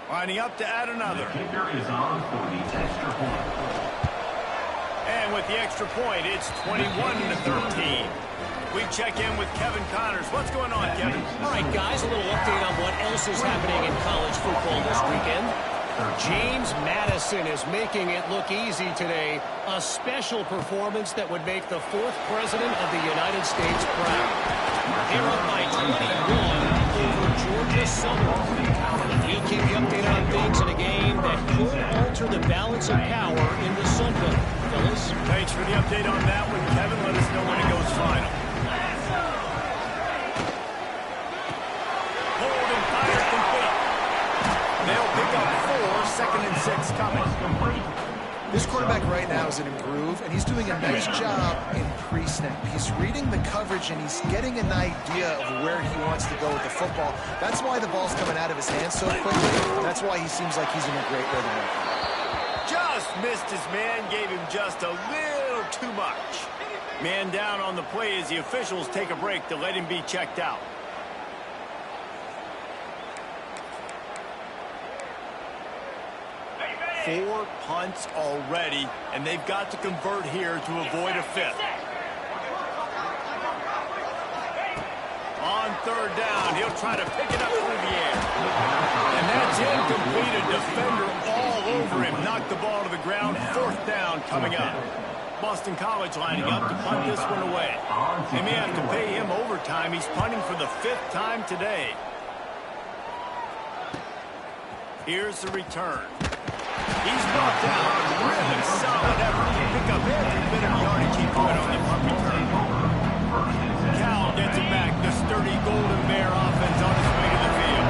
Lining up to add another. The kicker is on for the extra point. And with the extra point, it's 21-13. We check in with Kevin Connors. What's going on, Kevin? All right, guys, a little update on what else is happening in college football this weekend. James Madison is making it look easy today. A special performance that would make the 4th president of the United States proud. They're up by 21 over Georgia Southern. We'll keep you updated on things in a game that could alter the balance of power in the Sun Belt. Fellas? Thanks for the update on that one, Kevin. Let us know when it goes final. Holding fire complete. They'll pick up 4, 2nd and 6 coming. This quarterback right now is in a groove, and he's doing a nice job in pre-snap. He's reading the coverage, and he's getting an idea of where he wants to go with the football. That's why the ball's coming out of his hands so quickly. That's why he seems like he's in a great rhythm. Just missed his man, gave him just a little too much. Man down on the play as the officials take a break to let him be checked out. Four punts already, and they've got to convert here to avoid a 5th. On 3rd down, he'll try to pick it up through the air. And that's incomplete. A defender all over him. Knocked the ball to the ground. 4th down coming up. Boston College lining up to punt this one away. They may have to pay him overtime. He's punting for the 5th time today. Here's the return. He's brought down a really solid effort to pick up every bit of yardage he could on the punt return. Cal gets it back. The sturdy Golden Bear offense on its way to the field.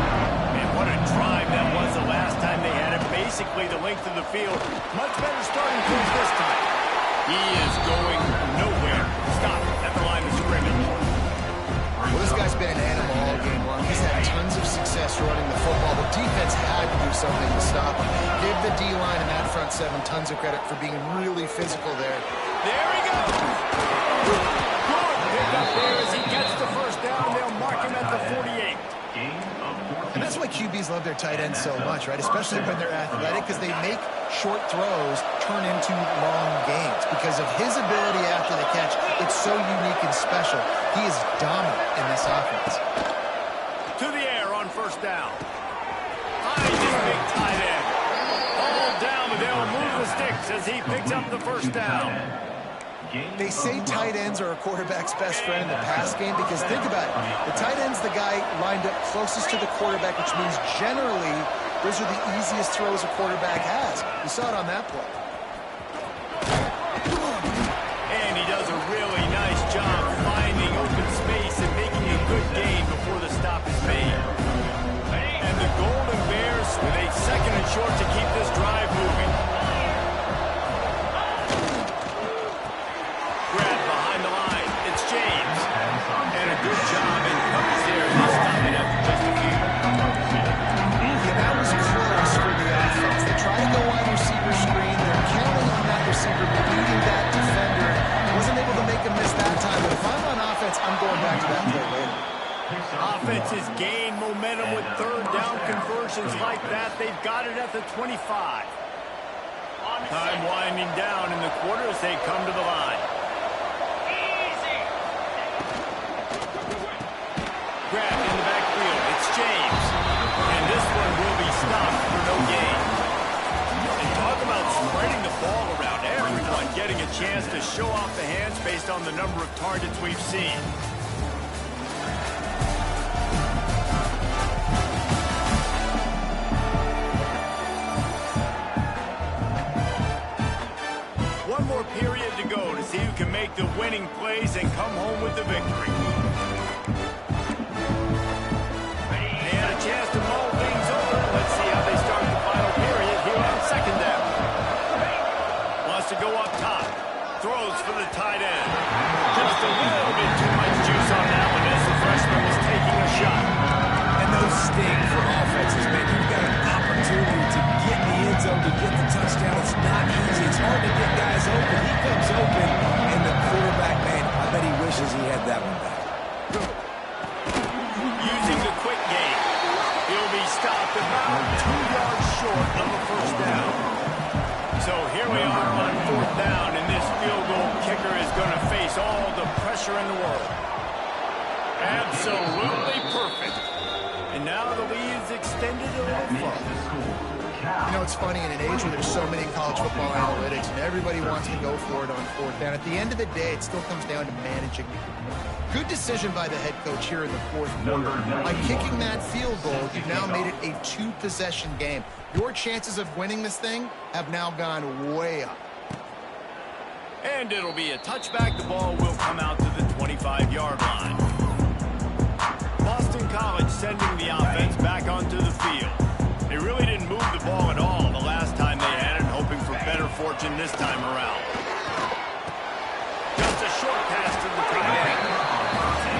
And what a drive that was the last time they had it. Basically the length of the field. Much better starting place this time. He is going nowhere. Stop at the line of scrimmage. Well, this guy's been an animal all game long. He's had tons of success running the football. The defense had to do something to stop him. Give the D-line and that front 7 tons of credit for being really physical there. There he goes. Good pick up there as he gets the 1st down. They'll mark him at the 48. And that's why QBs love their tight ends so much, right? Especially when they're athletic, because they make short throws turn into long gains. Because of his ability after the catch, it's so unique and special. He is dominant in this offense. To the air on 1st down. Finds his big tight end. All down, but they'll move the sticks as he picks up the 1st down. They say tight ends are a quarterback's best friend in the pass game because think about it. The tight end's the guy lined up closest to the quarterback, which means generally those are the easiest throws a quarterback has. You saw it on that play. And he does a really nice job finding open space and making a good gain before the stop is made. And the Golden Bears with a 2nd and short to keep this drive moving. Grab behind the line. It's James. And a good job in coverage there. He'll stop it after just a few. Yeah, that was close for the offense. They try to go wide receiver screen. They're counting on that receiver beating that defender. Wasn't able to make a miss that time. But if I'm on offense, I'm going back to that play later. Offense has gained momentum with 3rd down conversions like that. They've got it at the 25. Time winding down in the quarter as they come to the line. Grabbed in the backfield. It's James. And this one will be stopped for no gain. And talk about spreading the ball around. Everyone getting a chance to show off the hands based on the number of targets we've seen. One more period to go to see who can make the winning plays and come home with the victory. They had a chance to mull things over. Let's see how they start the final period here on 2nd down. Wants to go up top. Throws for the tight end. Just a little bit too much juice on that one as the freshman was taking a shot. And those sting for offenses, man. You've got an opportunity to get in the end zone, to get the touchdown. It's not easy. It's hard to get guys open. He comes open, and the quarterback, man, I bet he wishes he had that one back. Using the quick game. He'll be stopped about 2 yards short of the 1st down. So here we are on 4th down, and this field goal kicker is going to face all the pressure in the world. Absolutely perfect. And now the lead is extended a little further. You know, it's funny, in an age where there's so many college football analytics and everybody wants to go for it on 4th down, at the end of the day, it still comes down to managing. Good decision by the head coach here in the 4th quarter. By kicking that field goal, you've now made it a 2-possession game. Your chances of winning this thing have now gone way up. And And it'll be a touchback. The ball will come out to the 25-yard line. Boston College sending the offense back onto the field. They really didn't move the ball at all the last time they had it, hoping for better fortune this time around. Just a short pass to the tight end.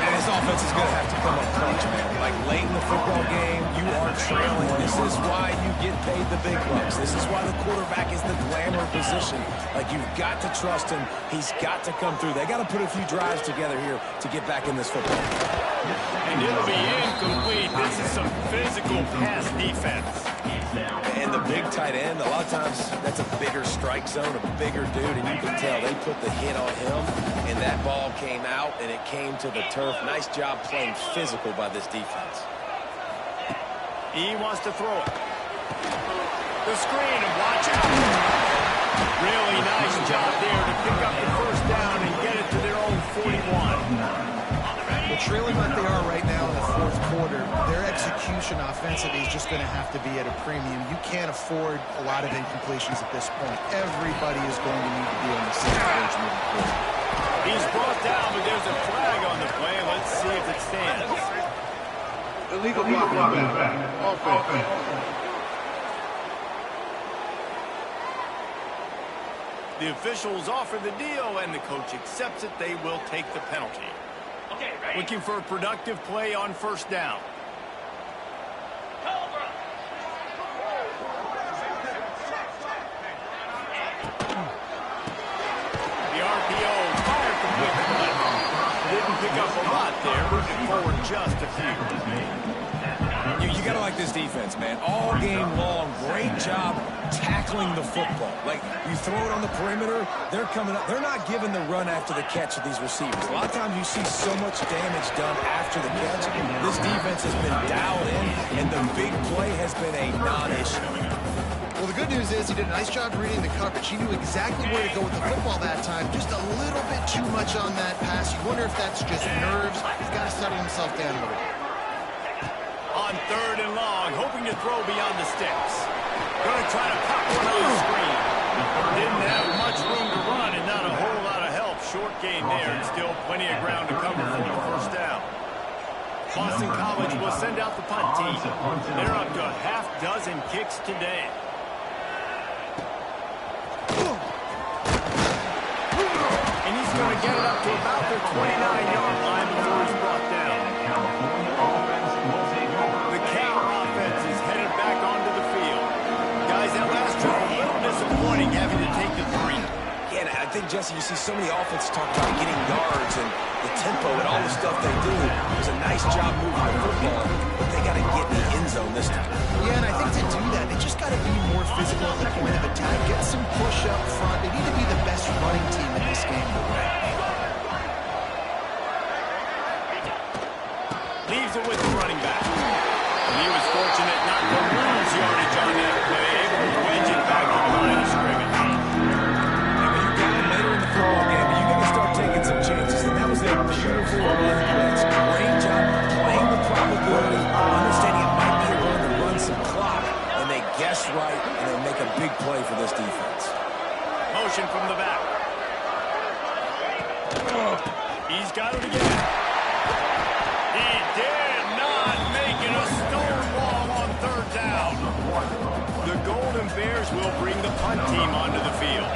And this offense is going to have to come up clutch, man. Like late in the football game, you are trailing. This is why you get paid the big bucks. This is why the quarterback is the glamour position. Like, you've got to trust him. He's got to come through. They got to put a few drives together here to get back in this football. And it'll be incomplete. This is some physical pass defense. And the big tight end, a lot of times that's a bigger strike zone, a bigger dude, and you can tell they put the hit on him, and that ball came out, and it came to the turf. Nice job playing physical by this defense. He wants to throw it. The screen, and watch out. Really nice job there to pick up the first down and get it to their own 41. Well, trailing like they are right now in the fourth quarter, their execution offensively is just going to have to be at a premium. You can't afford a lot of incompletions at this point. Everybody is going to need to be on the same page moving forward. He's brought down, but there's a flag on the play. Let's see if it stands. Illegal blocking back. Offense. The officials offer the deal, and the coach accepts it. They will take the penalty. Looking for a productive play on first down. The RPO fired completely. Didn't pick up a lot there, moving forward just a few. You got to like this defense, man. All game long, great job tackling the football. Like, you throw it on the perimeter, they're coming up. They're not giving the run after the catch of these receivers. A lot of times you see so much damage done after the catch. This defense has been dialed in, and the big play has been a non-issue. Well, the good news is he did a nice job reading the coverage. He knew exactly where to go with the football that time. Just a little bit too much on that pass. You wonder if that's just nerves. He's got to settle himself down a little bit. On third and long, hoping to throw beyond the sticks. Going to try to pop one on the screen. Didn't have much room to run and not a whole lot of help. Short gain there and still plenty of ground to cover for the first down. Boston College will send out the punt team. They're up to a half dozen kicks today. And he's going to get it up to about the 29-yard line before he's brought down. The Cal offense is headed back onto the field. Guys, that last drive a little disappointing having to take the 3. Yeah, and I think, Jesse, you see so many offenses talk about getting yards and the tempo and all the stuff they do. It was a nice job moving the football, but they got to get in the end zone this time. Yeah, and I think to do that, they just got to be more physical at the point of attack. Get some push up front. They need to be the best running team in this game. Leaves it with the running back. And he was fortunate not to lose yardage on that play, able to wedge it back on the line of scrimmage. And when you got it later in the football game, you got to start taking some chances. And that was a beautiful run blitz. Great job playing the probability, understanding it might be a run to run some clock, and they guess right, and they make a big play for this defense. Motion from the back. He's got it again. He did not make it a stonewall on third down. The Golden Bears will bring the punt team onto the field.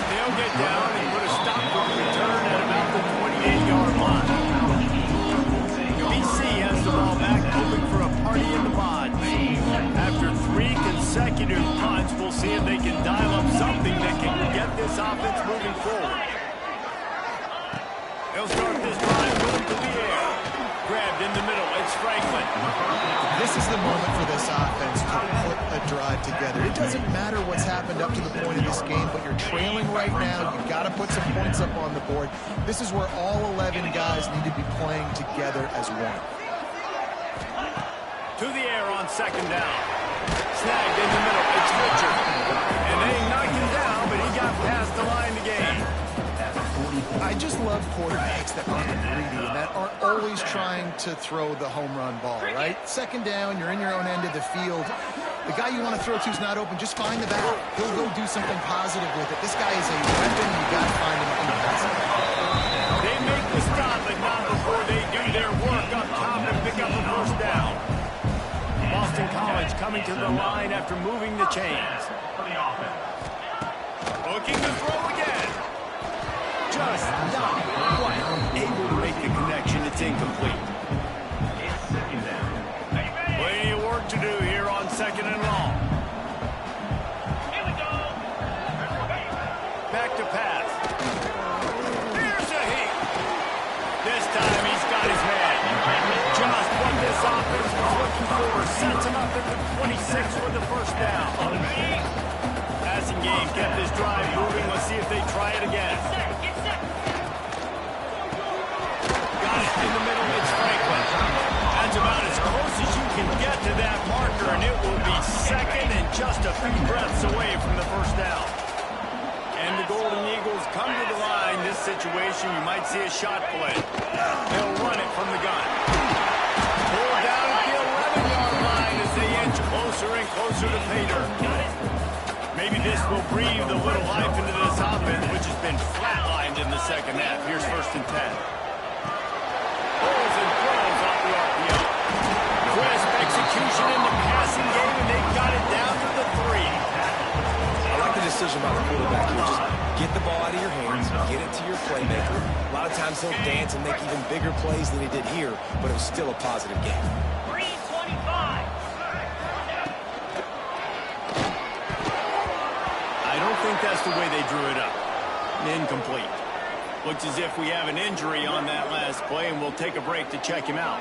They'll get down and put a stop to the return at about the 28-yard line. BC has the ball back, hoping for a party in the pods. After 3 consecutive punts, we'll see if they can dial up something that can get this offense moving forward. They'll start this drive moving to the air. Grabbed in the middle, it's Franklin. This is the moment for this offense to put a drive together. It doesn't matter what's happened up to the point of this game, but you're trailing right now. You've got to put some points up on the board. This is where all 11 guys need to be playing together as one. To the air on second down. Snagged in the middle, it's Richard. And they knocked him down, but he got past the line to gain. I just love love quarterbacks that aren't greedy and that aren't always trying to throw the home run ball, right? Second down, you're in your own end of the field. The guy you want to throw to is not open. Just find the back. He'll go do something positive with it. This guy is a weapon. You got to find him in the passing. They make the stop, but not before they do their work up top and pick up the first down. Boston College coming to the line after moving the chains. Looking to throw again. Just not quite able to make the connection. It's incomplete. Plenty of work to do here on second and long. Back to pass. Here's a hit. This time he's got his man. Just what this offense was looking for. Sets him up at the 26 for the first down. Passing game kept this drive moving. Let's see if they try it again. Got it in the middle. It's Franklin. That's about as close as you can get to that marker, and it will be second and just a few breaths away from the first down. And the Golden Eagles come to the line. This situation, you might see a shot play. They'll run it from the gun. Pulled down at the 11-yard line as they inch closer and closer to pay dirt. Maybe this will breathe a little life into this offense, which has been flatlined in the second half. Here's 1st and 10. Pulls and throws off the RPO. Crisp execution in the passing game, and they got it down to the 3. I like the decision by the quarterback here. Just get the ball out of your hands, get it to your playmaker. A lot of times he'll dance and make even bigger plays than he did here, but it was still a positive game. 325. I don't think that's the way they drew it up. Incomplete. Looks as if we have an injury on that last play, and we'll take a break to check him out.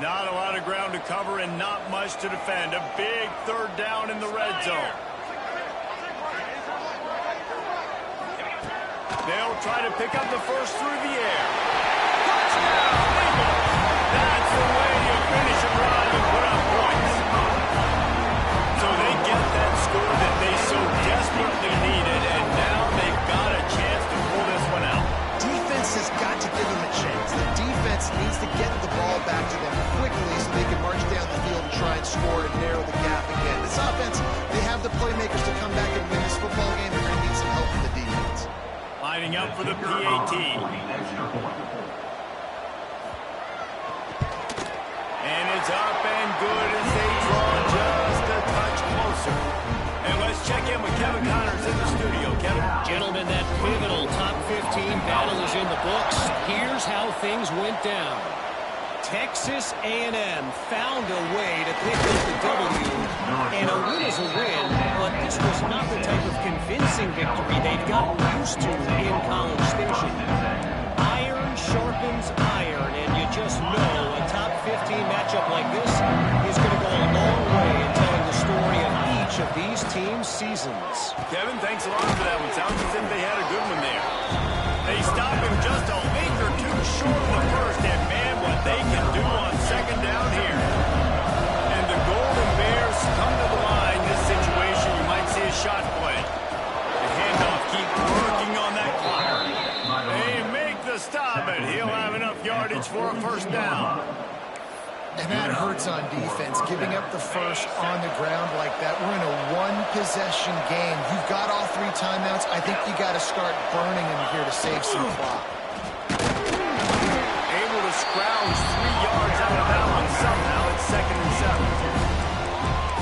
Not a lot of ground to cover and not much to defend. A big 3rd down in the red zone. They'll try to pick up the first through the air. Touchdown, Eagles! That's the way you finish a run and put up points. So they get that score that they so desperately needed, and now they've got a chance to pull this one out. Defense has got to give them a chance. The defense needs to get the ball back to them quickly so they can march down the field and try and score and narrow the gap again. This offense, they have the playmakers to come back and win this football game. They're going to need some help from the defense. Lining up for the PAT. And it's up and good as they draw just a touch closer. And let's check in with Kevin Connors in the studio. Kevin? Gentlemen, that pivotal top 15 battle is in the books. Here's how things went down. Texas A&M found a way to pick up the W, and a win is a win, but this was not the type of convincing victory they've gotten used to in College Station. Iron sharpens iron, and you just know a top 15 matchup like this is going to go a long way in telling the story of each of these teams' seasons. Kevin, thanks a lot for that one. Sounds as if they had a good one there. They stop him just a link or two short of the first, and man, what they can do on second down here. And the Golden Bears come to the line. This situation, you might see a shot play. The handoff, keep working on that clock. They make the stop, and he'll have enough yardage for a first down. And that hurts on defense, giving up the first on the ground like that. We're in a one-possession game. You've got all 3 timeouts. I think you got to start burning them here to save some clock. Able to scrounge 3 yards out of bounds somehow. It's 2nd and 7.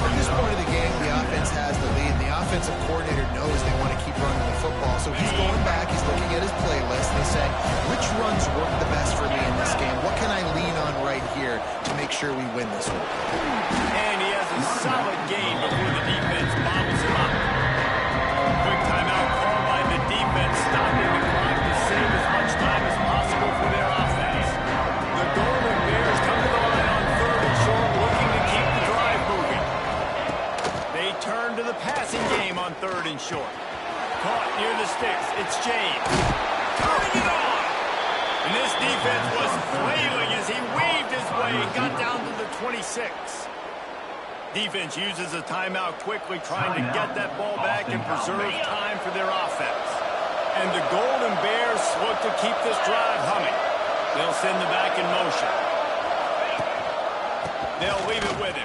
At this point of the game, the offense has the lead. The offensive coordinator knows they want to keep running the football. So he's going back, he's looking at his playlist, and he's saying, which runs work the best for me in this game? What can I lean on right here to make sure we win this one? And he has a solid gain before the defense bottles him up. Quick timeout call by the defense, stopping the clock to save as much time as possible for their offense. The Golden Bears come to the line on 3rd and short, looking to keep the drive moving. They turn to the passing game on 3rd and short. Caught near the sticks. It's James. Turning it on. And this defense was flailing as he weaved his way and got down to the 26. Defense uses a timeout quickly, trying to get that ball back and preserve time for their offense. And the Golden Bears look to keep this drive humming. They'll send the back in motion. They'll leave it with him.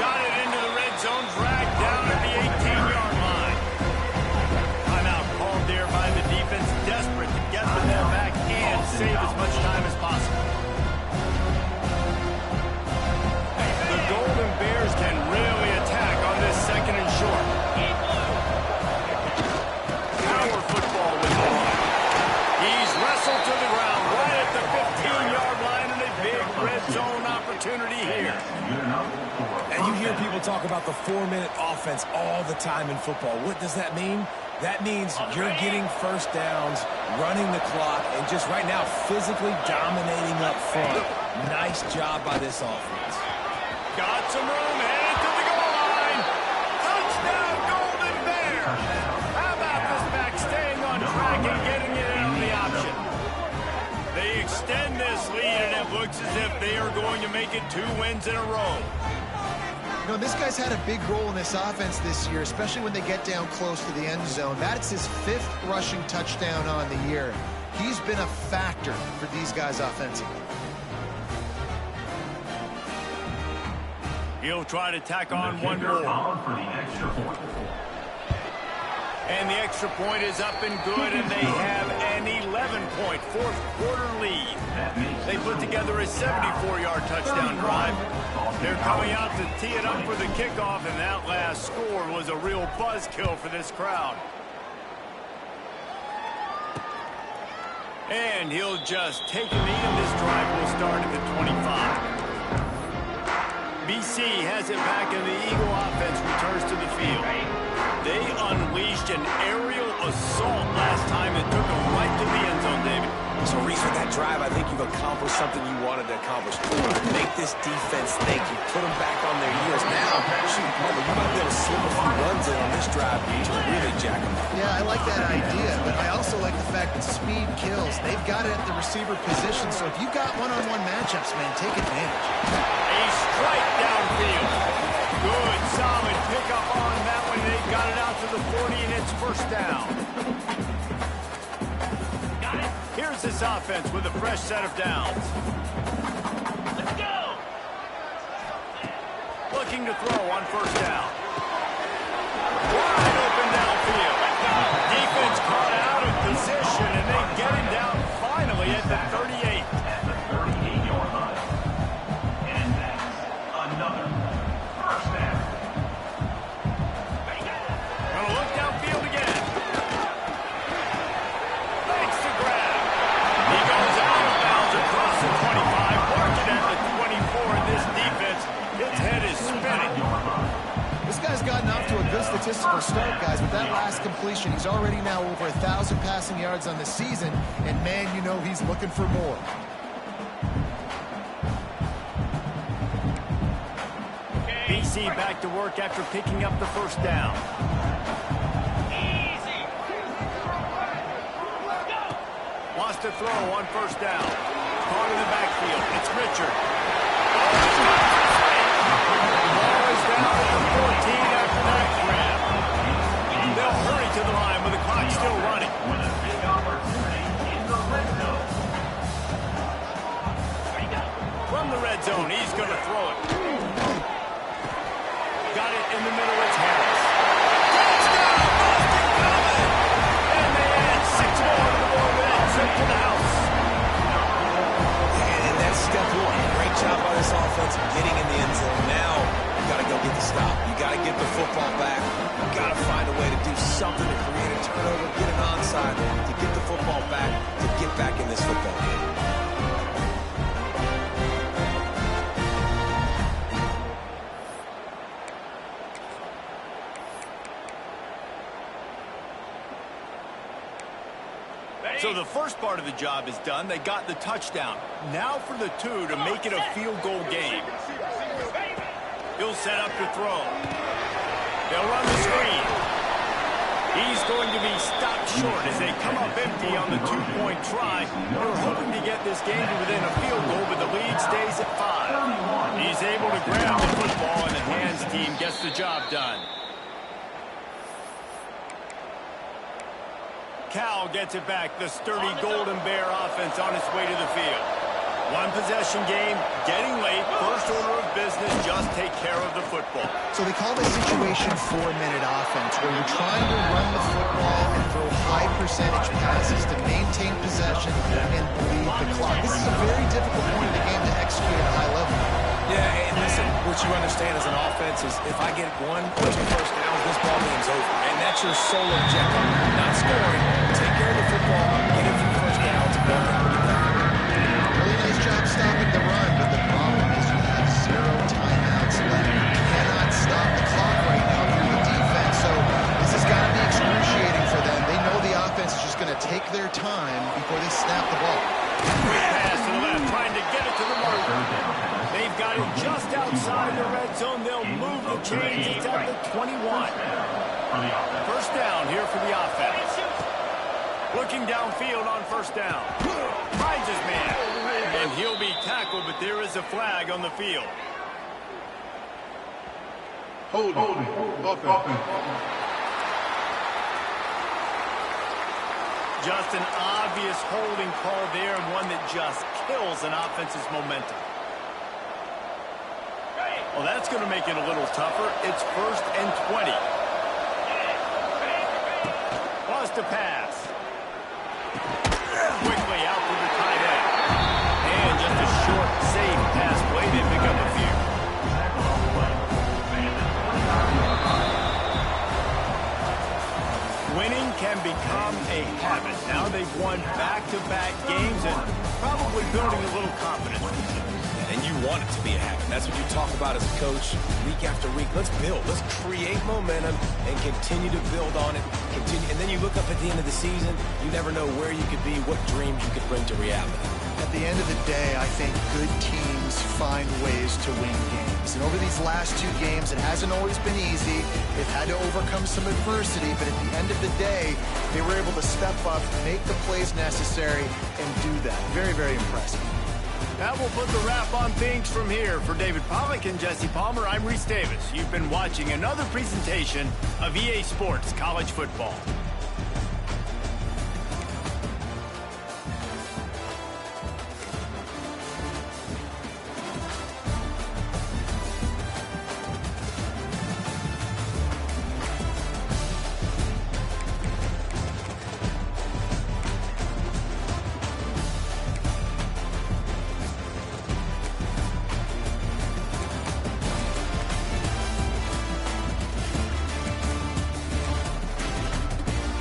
Got it into the red zone, dragged down at the 18-yard line. Timeout called there by the defense, desperate to get the ball back and save as much time as possible. The Golden Bears can really attack on this second and short. Power football with the run. He's wrestled to the ground right at the 15-yard line, and a big red zone opportunity here. And you hear people talk about the 4-minute offense all the time in football. What does that mean? That means you're getting first downs, running the clock, and just right now physically dominating up front. Nice job by this offense. Got some room, headed to the goal line. Touchdown, Golden Bears. How about this back staying on track and getting it in on the option? They extend this lead, and it looks as if they are going to make it 2 wins in a row. You know, this guy's had a big role in this offense this year, especially when they get down close to the end zone. That's his 5th rushing touchdown on the year. He's been a factor for these guys offensively. He'll try to tack on one more. And the extra point is up and good, and they have an 11-point fourth-quarter lead. They put together a 74-yard touchdown drive. They're coming out to tee it up for the kickoff, and that last score was a real buzzkill for this crowd. And he'll just take a knee, and this drive will start at the 25. BC has it back, and the Eagle offense returns to the field. They unleashed an aerial assault last time that took them right to the end zone, David. So, Reese, with that drive, I think you've accomplished something you wanted to accomplish. Make this defense think. You put them back on their heels. Now, shoot, remember, you might be able to slip a few runs in on this drive to really jack them up. Yeah, I like that idea, but I also like the fact that speed kills. They've got it at the receiver position, so if you've got one-on-one matchups, man, take advantage. A strike downfield. Good, solid pickup on that one. They got it out to the 40, and it's first down. Here's this offense with a fresh set of downs. Let's go! Looking to throw on first down. Wide open downfield. Defense caught out of position, and they get him down finally at the 38. At the 38-yard line. And that's another first down. Gonna look downfield again. Thanks to grab. He goes out of bounds across the 25, marking at the 24, and this defense, its head is spinning. This guy's gotten off to a good statistical start, guys. With that last completion, he's already now over 1,000 passing yards on the season, and man, you know he's looking for more. BC back to work after picking up the first down. Wants to throw on first down. Caught in the backfield. It's Richard. Ball is down at the 14 after that grab. They'll hurry to the line with the clock still running. With a big opportunity in the red zone. From the red zone, he's going to throw it. Got it in the middle. It's Harris. Touchdown, Boston College! And they add 6 more to the board with that trip to the house. And that's step one. Great job by this offense getting in the end zone. Now, you got to go get the stop. You got to get the football back. You got to find a way to do something to create a turnover, get an onside, to get the football back, to get back in this football game. So the first part of the job is done. They got the touchdown. Now for the 2 to make it a field goal game. He'll set up to throw. They'll run the screen. He's going to be stopped short as they come up empty on the 2-point try. They're hoping to get this game to within a field goal, but the lead stays at 5. He's He's able to grab the football, and the hands team gets the job done. Cal gets it back. The sturdy Golden Bear offense on its way to the field. One possession game, getting late. First order of business, just take care of the football. So they call this situation 4-minute offense, where you're trying to run the football and throw high percentage passes to maintain possession and bleed the clock. This is a very difficult point of the game to execute at a high level. Yeah, and listen, what you understand as an offense is if I get one or two first downs, this ball game's over. And that's your sole objective. Not scoring, take care of the football, get a few first downs, and go down. Really nice job stopping the run, but the problem is you have 0 timeouts left. You cannot stop the clock right now if you're the defense, so this has got to be excruciating for them. They know the offense is just going to take their time before they snap the ball. Quick pass to the left, trying to get it to the marker. They've got it just outside the red zone. They'll move the chains. It's at the 21. First down here for the offense. Looking downfield on first down. Finds his man. And he'll be tackled, but there is a flag on the field. Holding. Offense. Just an obvious holding call there, and one that just kills an offense's momentum. Well, that's going to make it a little tougher. It's 1st and 20. Lost a pass. Quickly out to the tight end. And just a short, safe pass play. They pick up a few. Winning can become a habit. Now they've won back-to-back games and probably building a little confidence. And you want it to be a habit. That's what you talk about as a coach week after week. Let's build. Let's create momentum and continue to build on it. And then you look up at the end of the season, you never know where you could be, what dreams you could bring to reality. At the end of the day, I think good teams find ways to win games. And over these last 2 games, it hasn't always been easy. They've had to overcome some adversity, but at the end of the day, they were able to step up, make the plays necessary, and do that. Very, very impressive. That will put the wrap on things from here. For David Pollack and Jesse Palmer, I'm Reese Davis. You've been watching another presentation of EA Sports College Football.